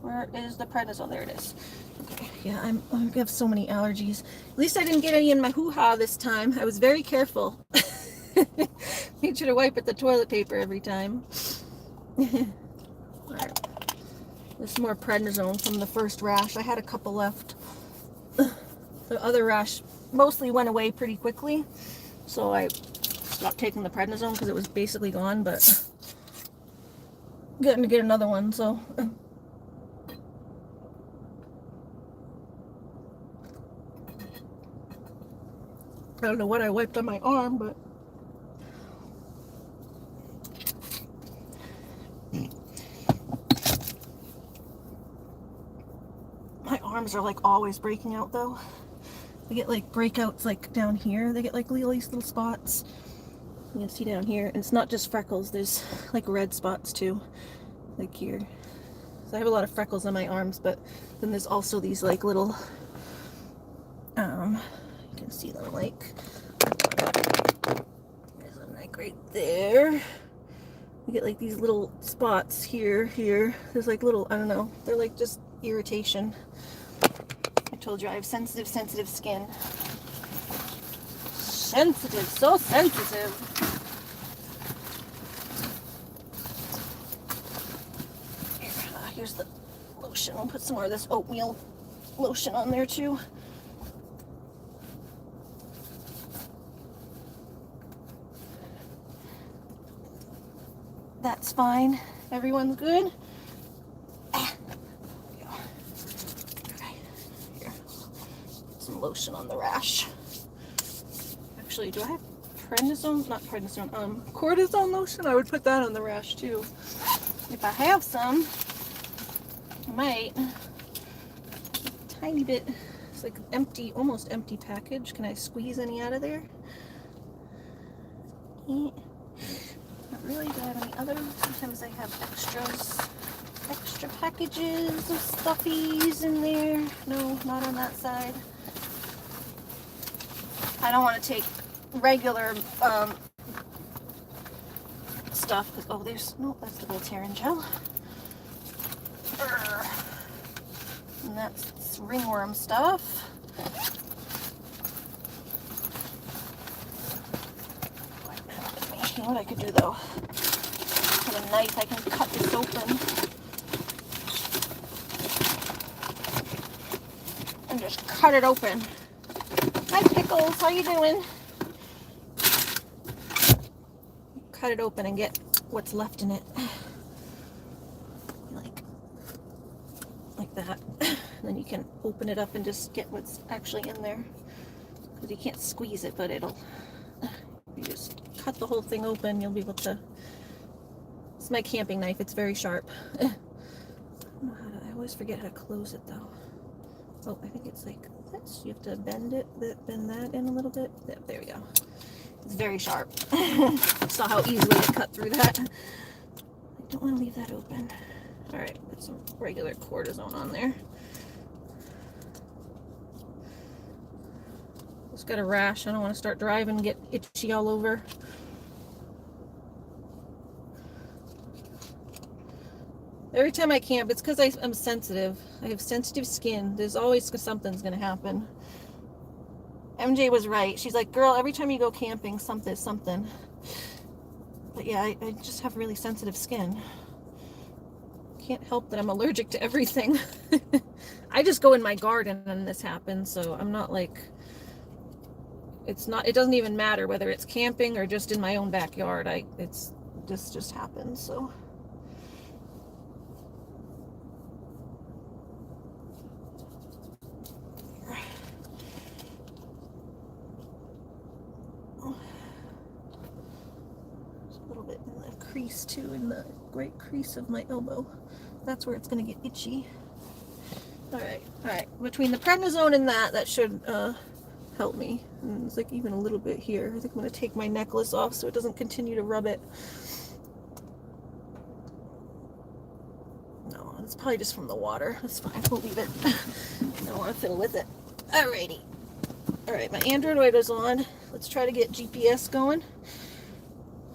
A: Where is the prednisone? There it is. Okay, yeah, I have so many allergies. At least I didn't get any in my hoo-ha this time. I was very careful. Made sure to wipe at the toilet paper every time. Alright. There's more prednisone from the first rash. I had a couple left. The other rash mostly went away pretty quickly, so I stopped taking the prednisone because it was basically gone, but getting to get another one, so I don't know what I wiped on my arm, but my arms are like always breaking out though. They get like breakouts like down here. They get like these little spots. You can see down here. And it's not just freckles. There's like red spots too. Like here. So I have a lot of freckles on my arms, but then there's also these like little, you can see them like, there's one like right there. You get like these little spots here. There's like little, I don't know. They're like just irritation. I told you I have sensitive skin. Sensitive, so sensitive. Here's the lotion. I'll put some more of this oatmeal lotion on there too. that's fine. Everyone's good? Here, some lotion on the rash. Actually, do I have prednisone? Not prednisone, cortisone lotion? I would put that on the rash too. If I have some, I might. A tiny bit. It's like empty, almost empty package. Can I squeeze any out of there? Not really. Do I have any other? Sometimes I have extra packages of stuffies in there. No, not on that side. I don't want to take regular stuff. Oh, that's the Voltaren gel. And that's ringworm stuff. You know what I could do though? With a knife, I can cut this open and just cut it open. Hi Pickles, how you doing? Cut it open and get what's left in it. Like that. And then you can open it up and just get what's actually in there. Because you can't squeeze it, but it'll... You just cut the whole thing open, you'll be able to... It's my camping knife, it's very sharp. I always forget how to close it though. Oh, I think it's like this. You have to bend that in a little bit. There we go. It's very sharp. Saw how easily it cut through that. I don't want to leave that open. Alright, put some regular cortisone on there. Just got a rash. I don't want to start driving and get itchy all over. Every time I camp, it's because I'm sensitive. I have sensitive skin. There's always something's going to happen. MJ was right. She's like, girl, every time you go camping, something. But yeah, I just have really sensitive skin. Can't help that I'm allergic to everything. I just go in my garden and this happens, so I'm not like... It doesn't even matter whether it's camping or just in my own backyard. This just happens, so... Crease too, in the great crease of my elbow. That's where it's going to get itchy. Alright. Between the prednisone and that should help me. And it's like even a little bit here. I think I'm going to take my necklace off so it doesn't continue to rub it. No, it's probably just from the water. That's fine. We'll leave it. I don't want to fiddle with it. Alrighty. Alright, my Android is on. Let's try to get GPS going.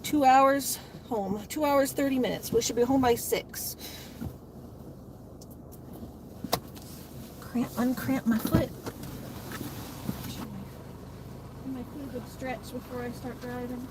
A: 2 hours home. 2 hours, 30 minutes. We should be home by 6. Uncramp my foot. I might do a good stretch before I start driving.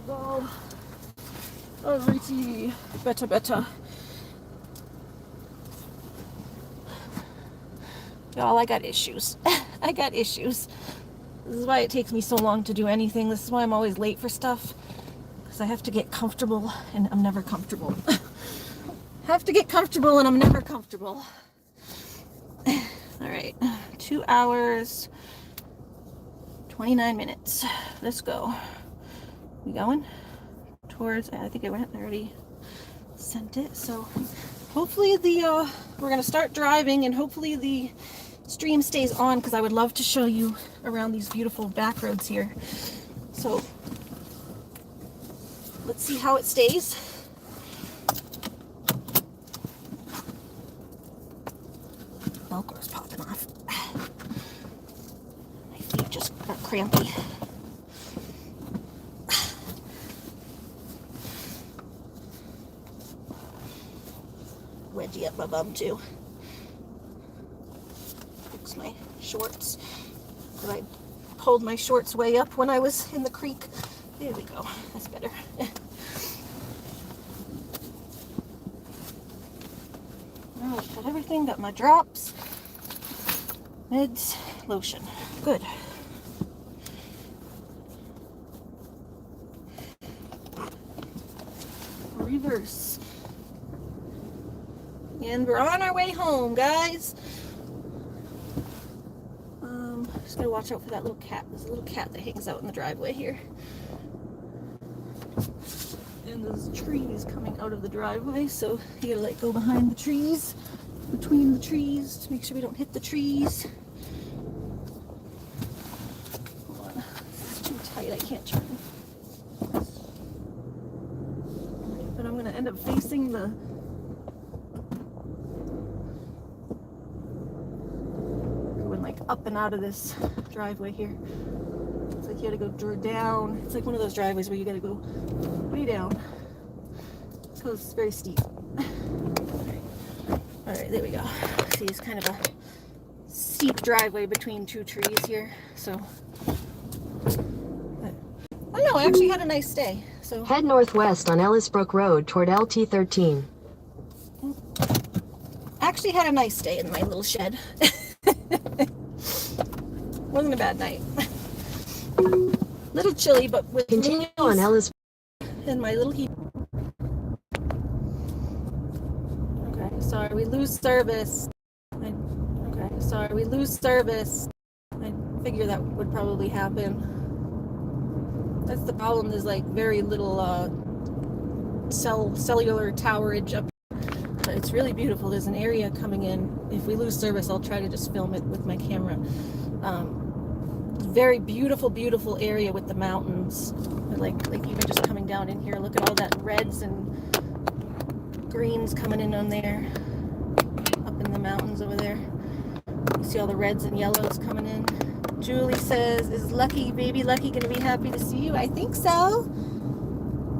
A: Go. Alrighty, better. Y'all, I got issues. I got issues. This is why it takes me so long to do anything. This is why I'm always late for stuff. Because I have to get comfortable, and I'm never comfortable. Have to get comfortable, and I'm never comfortable. Alright, 2 hours, 29 minutes. Let's go. We going towards, I think I already sent it, so hopefully we're gonna start driving and hopefully the stream stays on, because I would love to show you around these beautiful back roads here. So let's see how it stays. Velcro's popping off. My feet just got crampy. Wedgie up my bum too. Fix my shorts. Because I pulled my shorts way up when I was in the creek. There we go. That's better. Now I've got everything. Got my drops, meds, lotion. Good. Reverse. And we're on our way home, guys. Just gotta watch out for that little cat. There's a little cat that hangs out in the driveway here. And there's trees coming out of the driveway, so you gotta like go behind the trees, between the trees, to make sure we don't hit the trees. Hold on, it's too tight, I can't turn. But I'm gonna end up facing the like up and out of this driveway here. It's like you gotta go down. It's like one of those driveways where you gotta go way down. So it's very steep. Alright, there we go. See, it's kind of a steep driveway between two trees here. So, but, oh no, I actually had a nice day. So
B: head northwest on Ellisbrook Road toward LT13.
A: Actually had a nice day in my little shed. Wasn't a bad night. Little chilly, but with
B: continue on Ellis
A: and my little heat. Okay, sorry, we lose service. Okay, sorry, we lose service. I figure that would probably happen. That's the problem. There's like very little cellular towerage up. But it's really beautiful. There's an area coming in. If we lose service, I'll try to just film it with my camera. Very beautiful, beautiful area with the mountains. Like even just coming down in here, look at all that reds and greens coming in on there. Up in the mountains over there. You see all the reds and yellows coming in. Julie says, is Lucky, baby Lucky, gonna be happy to see you? I think so.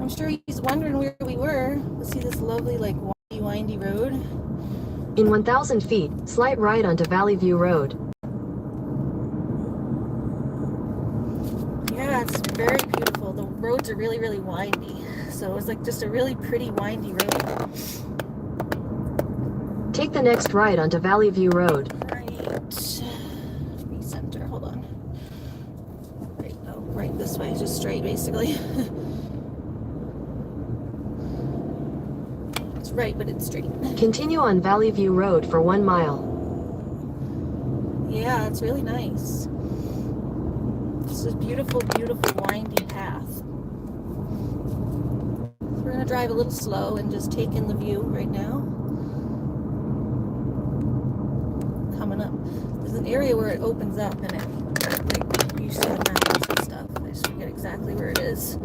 A: I'm sure he's wondering where we were. Let's see this lovely, like, windy road.
B: in 1,000 feet, slight right onto Valley View Road.
A: Yeah, it's very beautiful. The roads are really, really windy. So it's like just a really pretty windy road.
B: Take the next right onto Valley View Road.
A: Right. Recenter, hold on. Right, no, right this way, just straight basically. It's right, but it's straight.
B: Continue on Valley View Road for 1 mile.
A: Yeah, it's really nice. It's a beautiful, beautiful windy path. We're gonna drive a little slow and just take in the view right now. Coming up, there's an area where it opens up and it, like, you see the mountains and stuff. I just forget exactly where it is.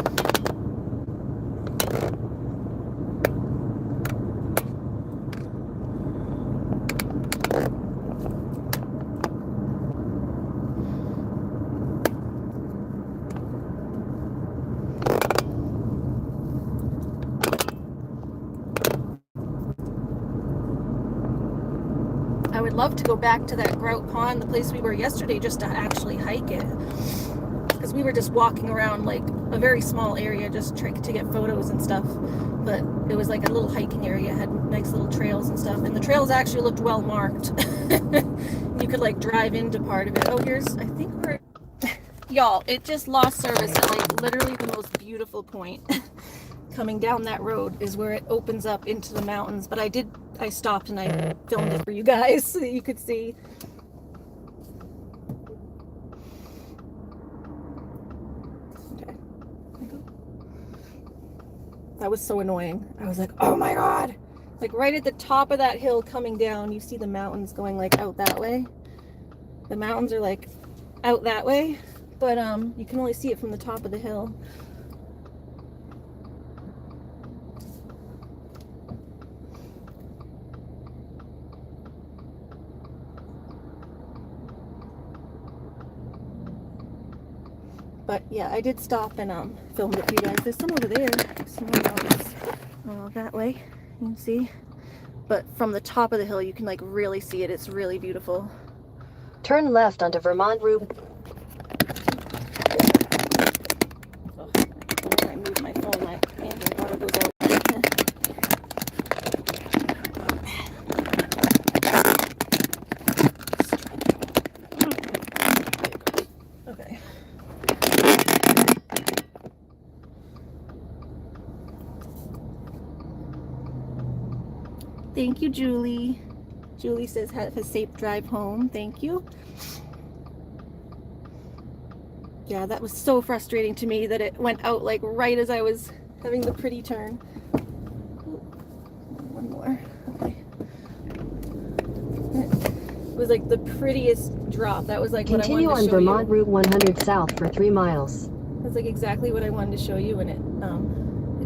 A: I would love to go back to that Grout Pond, the place we were yesterday, just to actually hike it. Because we were just walking around like a very small area just to get photos and stuff. But it was like a little hiking area, had nice little trails and stuff. And the trails actually looked well marked. You could like drive into part of it. Oh, here's, I think we're, y'all, it just lost service at like literally the most beautiful point. Coming down that road is where it opens up into the mountains, but I stopped and I filmed it for you guys so that you could see. Okay. That was so annoying. I was like, oh my god, like right at the top of that hill coming down, you see the mountains going like out that way. The mountains are like out that way, but you can only see it from the top of the hill. But yeah, I did stop and filmed it for you guys. There's some over there, some more mountains that way, you can see. But from the top of the hill, you can like really see it. It's really beautiful.
B: Turn left onto Vermont Route.
A: Oh, when I move my phone, my Android auto goes out. Okay. Thank you, Julie. Julie says have a safe drive home. Thank you. Yeah, that was so frustrating to me that it went out like right as I was having the pretty turn. Ooh, one more. Okay. It was like the prettiest drop. That was like
B: Continue
A: what I wanted to show
B: on Vermont
A: you.
B: Route 100 south for 3 miles.
A: That's like exactly what I wanted to show you, and it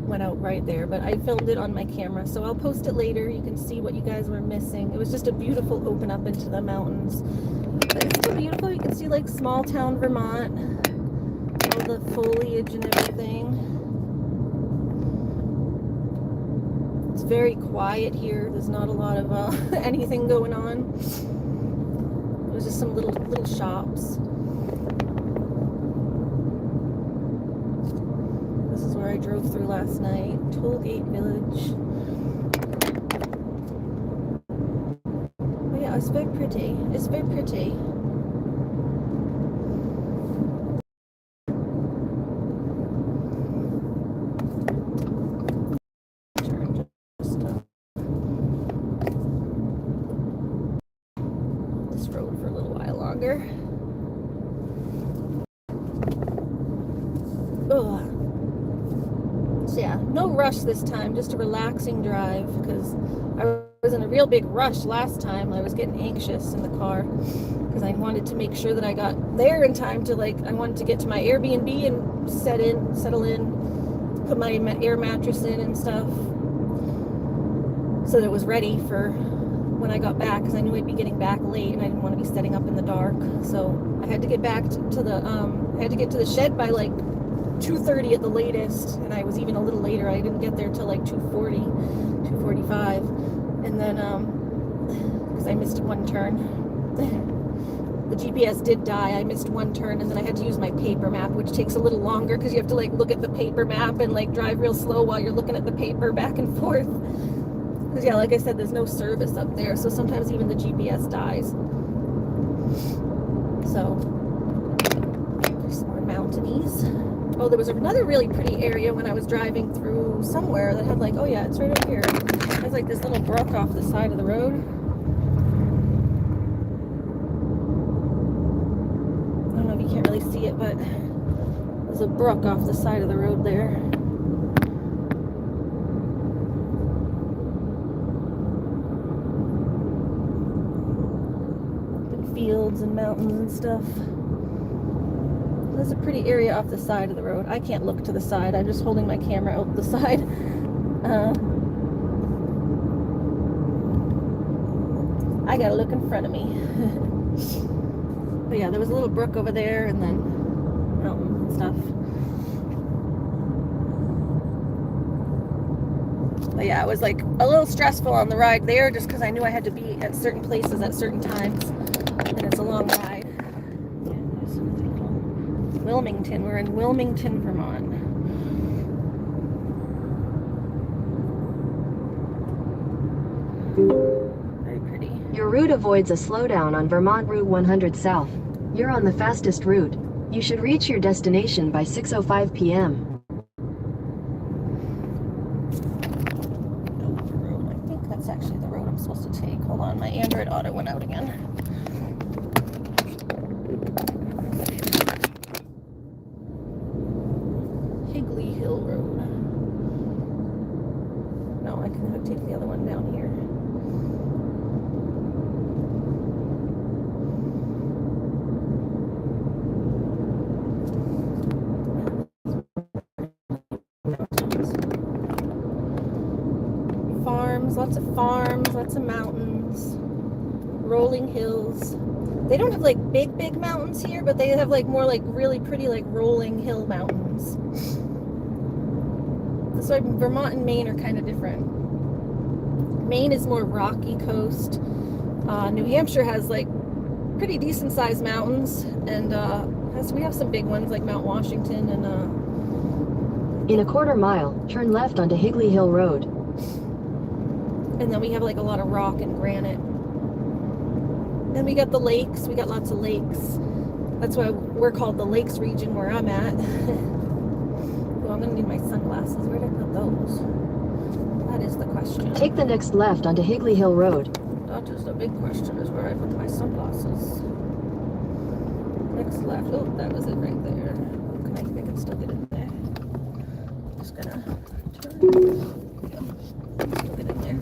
A: went out right there. But I filmed it on my camera, so I'll post it later. You can see what you guys were missing. It was just a beautiful open up into the mountains. But it's still beautiful. You can see like small town Vermont, all the foliage and everything. It's very quiet here. There's not a lot of anything going on. It was just some little shops. This is where I drove through last night. Tollgate Village. But yeah, it's very pretty. It's very pretty. This road for a little while longer. Ugh. So yeah, no rush this time, just a relaxing drive, because I was in a real big rush last time. I was getting anxious in the car because I wanted to make sure that I got there in time to I wanted to get to my Airbnb and settle in, put my air mattress in and stuff, so that it was ready for when I got back, because I knew I'd be getting back late and I didn't want to be setting up in the dark. So I had to get back to the shed by like 2:30 at the latest, and I was even a little later. I didn't get there till like 2:40, 2:45, and then because I missed one turn. The GPS did die. I missed one turn, and then I had to use my paper map, which takes a little longer because you have to like look at the paper map and like drive real slow while you're looking at the paper back and forth. Because yeah, like I said, there's no service up there, so sometimes even the GPS dies. So there's some more mountainies. Oh, there was another really pretty area when I was driving through somewhere that had like, oh yeah, it's right over here. There's like this little brook off the side of the road. I don't know if you can't really see it, but there's a brook off the side of the road there. Big fields and mountains and stuff. There's a pretty area off the side of the road. I can't look to the side. I'm just holding my camera out the side. I gotta look in front of me. But yeah, there was a little brook over there, and then mountains and stuff. But yeah, it was like a little stressful on the ride there, just because I knew I had to be at certain places at certain times, and it's a long ride. Wilmington. We're in Wilmington, Vermont. Very pretty.
B: Your route avoids a slowdown on Vermont Route 100 south. You're on the fastest route. You should reach your destination by 6:05 p.m.
A: I think that's actually the road I'm supposed to take. Hold on, my Android Auto went out again. Hill Road. No, I can take the other one down here. Farms, lots of mountains. rolling hills. They don't have like big mountains here, but they have like more like really pretty like rolling hill mountains. So Vermont and Maine are kind of different. Maine is more rocky coast. New Hampshire has like pretty decent sized mountains, and we have some big ones like Mount Washington and
B: In a quarter mile, turn left onto Higley Hill Road.
A: And then we have like a lot of rock and granite. Then we got the lakes. We got lots of lakes. That's why we're called the Lakes region where I'm at. Oh, I'm gonna need my sunglasses. Where did I put those? That is the question.
B: Take the next left onto Higley Hill Road.
A: That is the big question, is where I put my sunglasses. Next left. Oh, that was it right there. Okay, I can still get in there. Just gonna turn. Still get in there.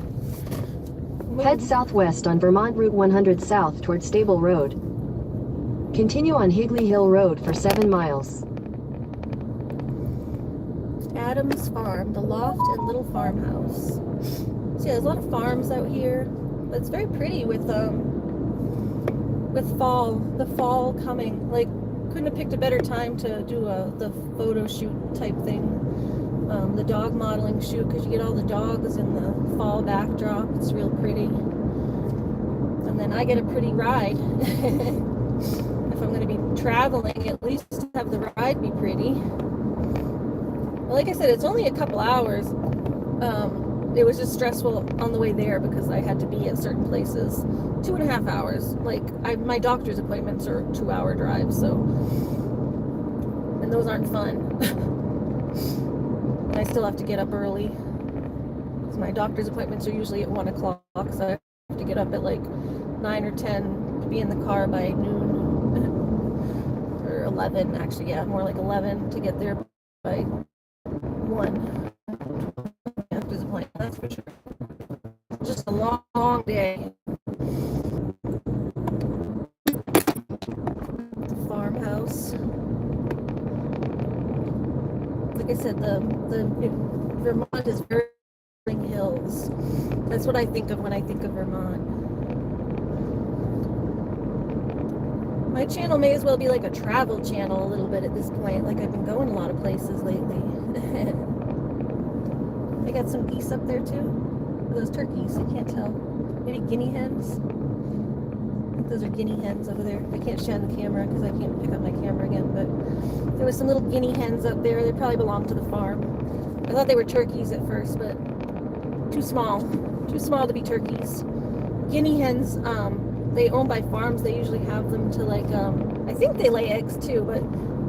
B: Head southwest on Vermont Route 100 south toward Stable Road. Continue on Higley Hill Road for 7 miles.
A: Adams Farm, the loft and little farmhouse. So yeah, there's a lot of farms out here. But it's very pretty with the fall coming. Like, couldn't have picked a better time to do the photo shoot type thing. The dog modeling shoot, because you get all the dogs in the fall backdrop. It's real pretty. And then I get a pretty ride. If I'm going to be traveling, at least have the ride be pretty. Well, like I said, it's only a couple hours. It was just stressful on the way there because I had to be at certain places. 2.5 hours. Like, my doctor's appointments are 2-hour drives, so, and those aren't fun. I still have to get up early because my doctor's appointments are usually at 1 o'clock, so I have to get up at like 9 or 10 to be in the car by noon. Or 11, actually, yeah, more like 11 to get there by 1. Doctor's appointment, that's for sure. Just a long, long day. The farmhouse. Like I said, the Vermont is very rolling hills. That's what I think of when I think of Vermont. My channel may as well be like a travel channel a little bit at this point. Like, I've been going a lot of places lately. I got some geese up there too. Those turkeys, I can't tell. Maybe guinea hens. I think those are guinea hens over there. I can't shine the camera because I can't pick up my camera again, but there was some little guinea hens up there. They probably belong to the farm. I thought they were turkeys at first, but too small. Too small to be turkeys. Guinea hens, they own by farms. They usually have them to like, I think they lay eggs too, but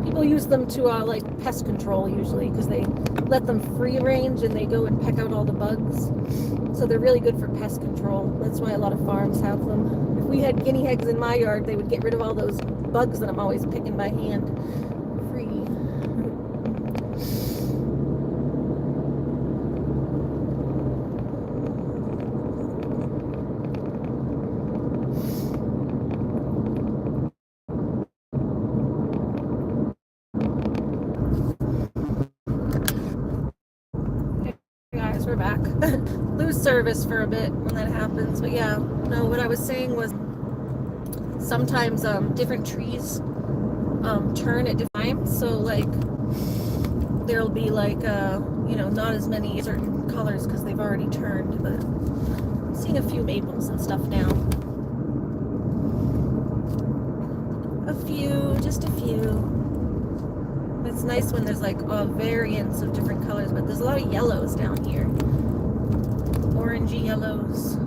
A: people use them to like pest control usually because they let them free range and they go and peck out all the bugs. So they're really good for pest control. That's why a lot of farms have them. If we had guinea hens in my yard, they would get rid of all those bugs that I'm always picking by hand. Free. We're back. Lose service for a bit when that happens, but yeah, no, what I was saying was sometimes different trees turn at different times, so like there'll be like not as many certain colors because they've already turned, but I'm seeing a few maples and stuff now. Just a few. It's nice when there's like a variance of different colors, but there's a lot of yellows down here. Orangey yellows.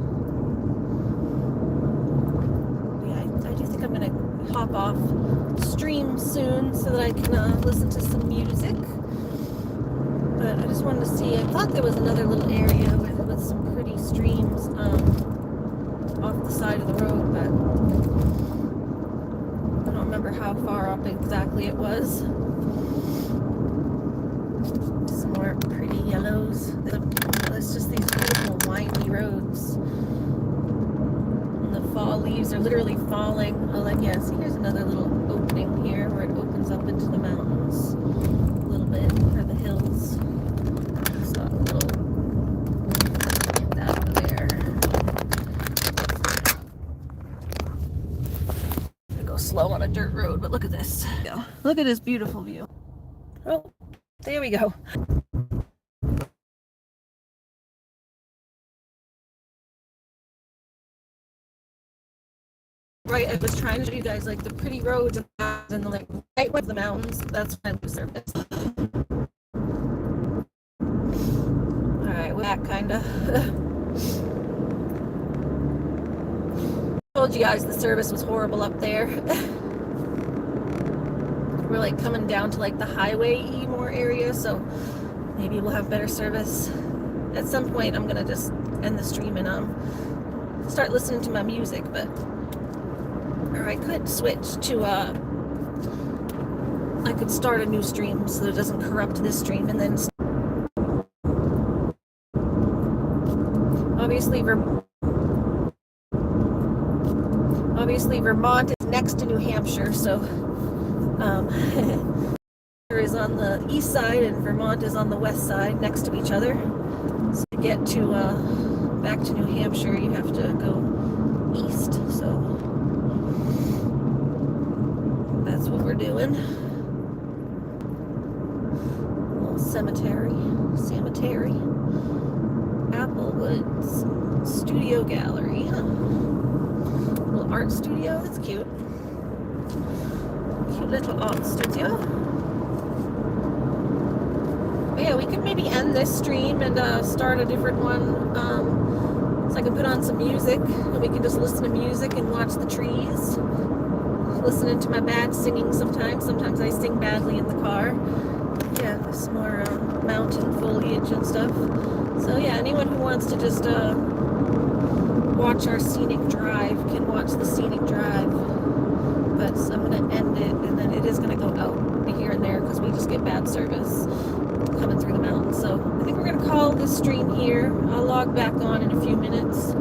A: Yeah, I do think I'm gonna hop off stream soon so that I can listen to some music. But I just wanted to see, I thought there was another little area with some pretty streams off the side of the road, but I don't remember how far up exactly it was. Some more pretty yellows. It's just these beautiful windy roads. And the fall leaves are literally falling. Oh, like, yeah, see, here's another little opening here where it opens up into the mountains a little bit, or the hills. So a little, get that over there. road, but look at this. Look at this beautiful view. Oh, there we go. Right, I was trying to show you guys like the pretty roads and the like right with the mountains. That's when I lose service. Alright, we're back kinda. Told you guys the service was horrible up there. We're like coming down to like the highway more area, so maybe we'll have better service. At some point I'm gonna just end the stream and start listening to my music, but or I could switch to I could start a new stream so that it doesn't corrupt this stream, and then obviously Vermont is next to New Hampshire, so is on the east side and Vermont is on the west side, next to each other. So to get to back to New Hampshire, you have to go east. So that's what we're doing. A little cemetery, Applewoods Studio Gallery, huh? Little art studio. That's cute. Cute little art studio. But yeah, we could maybe end this stream and start a different one. So I can put on some music and we can just listen to music and watch the trees. Listening to my bad singing sometimes. Sometimes I sing badly in the car. Yeah, there's more mountain foliage and stuff. So yeah, anyone who wants to just watch our scenic drive can watch the scenic drive. But I'm going to end it, and then it is going to go out here and there because we just get bad service coming through the mountains. So I think we're going to call this stream here. I'll log back on in a few minutes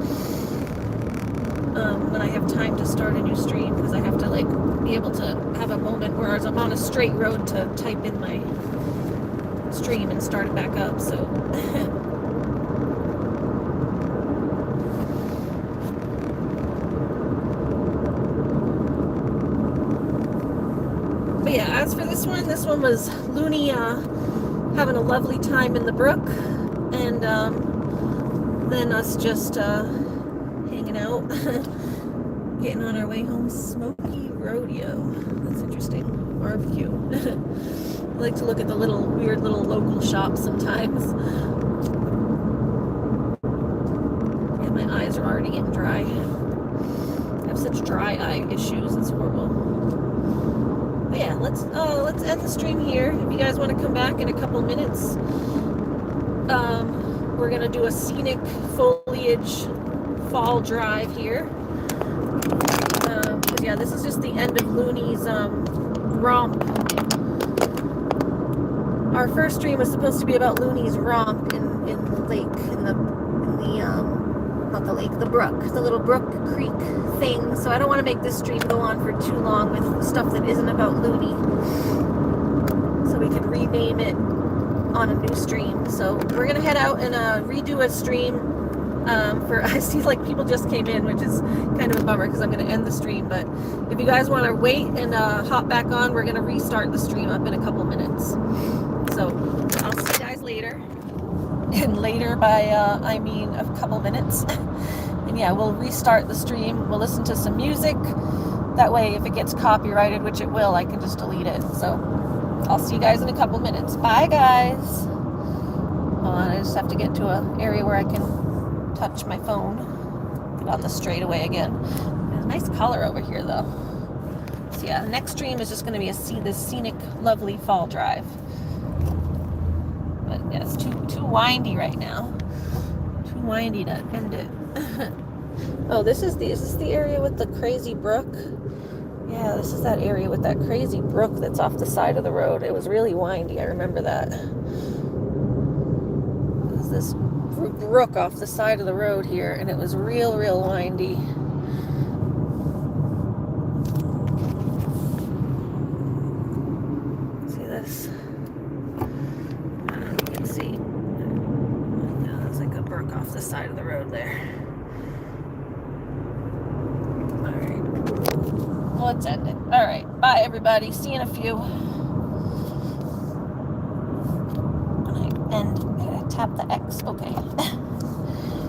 A: when I have time to start a new stream, because I have to like be able to have a moment where I'm on a straight road to type in my stream and start it back up. So but yeah, as for this one was Loony having a lovely time in the brook, and then us just hanging out, getting on our way home. Smoky Rodeo. That's interesting. Barbecue. I like to look at the weird little local shops sometimes. Yeah, my eyes are already getting dry. I have such dry eye issues. It's horrible. But yeah, let's end the stream here. If you guys want to come back in a couple minutes, we're gonna do a scenic foliage fall drive here. Yeah, this is just the end of Loony's romp. Our first stream was supposed to be about Loony's romp in the lake, not the lake, the brook, the little brook creek thing. So I don't want to make this stream go on for too long with stuff that isn't about Loony. So we could rename it on a new stream. So we're gonna head out and redo a stream. I see like people just came in, which is kind of a bummer because I'm going to end the stream. But if you guys want to wait and hop back on, we're going to restart the stream up in a couple minutes. So I'll see you guys later. And later by I mean a couple minutes. And yeah, we'll restart the stream. We'll listen to some music. That way, if it gets copyrighted, which it will, I can just delete it. So I'll see you guys in a couple minutes. Bye, guys. Hold on, I just have to get to an area where I can touch my phone. Get on the straightaway again. There's a nice color over here though. So yeah, the next stream is just going to be this scenic, lovely fall drive. But yeah, it's too windy right now. Too windy to end it. Oh, is this the area with the crazy brook? Yeah, this is that area with that crazy brook that's off the side of the road. It was really windy. I remember that. There's this brook off the side of the road here, and it was real windy. See this? You can see. Yeah, there's like a brook off the side of the road there. Alright. let's end it. All right. Bye, everybody. See you in a few. And tap the X. Okay.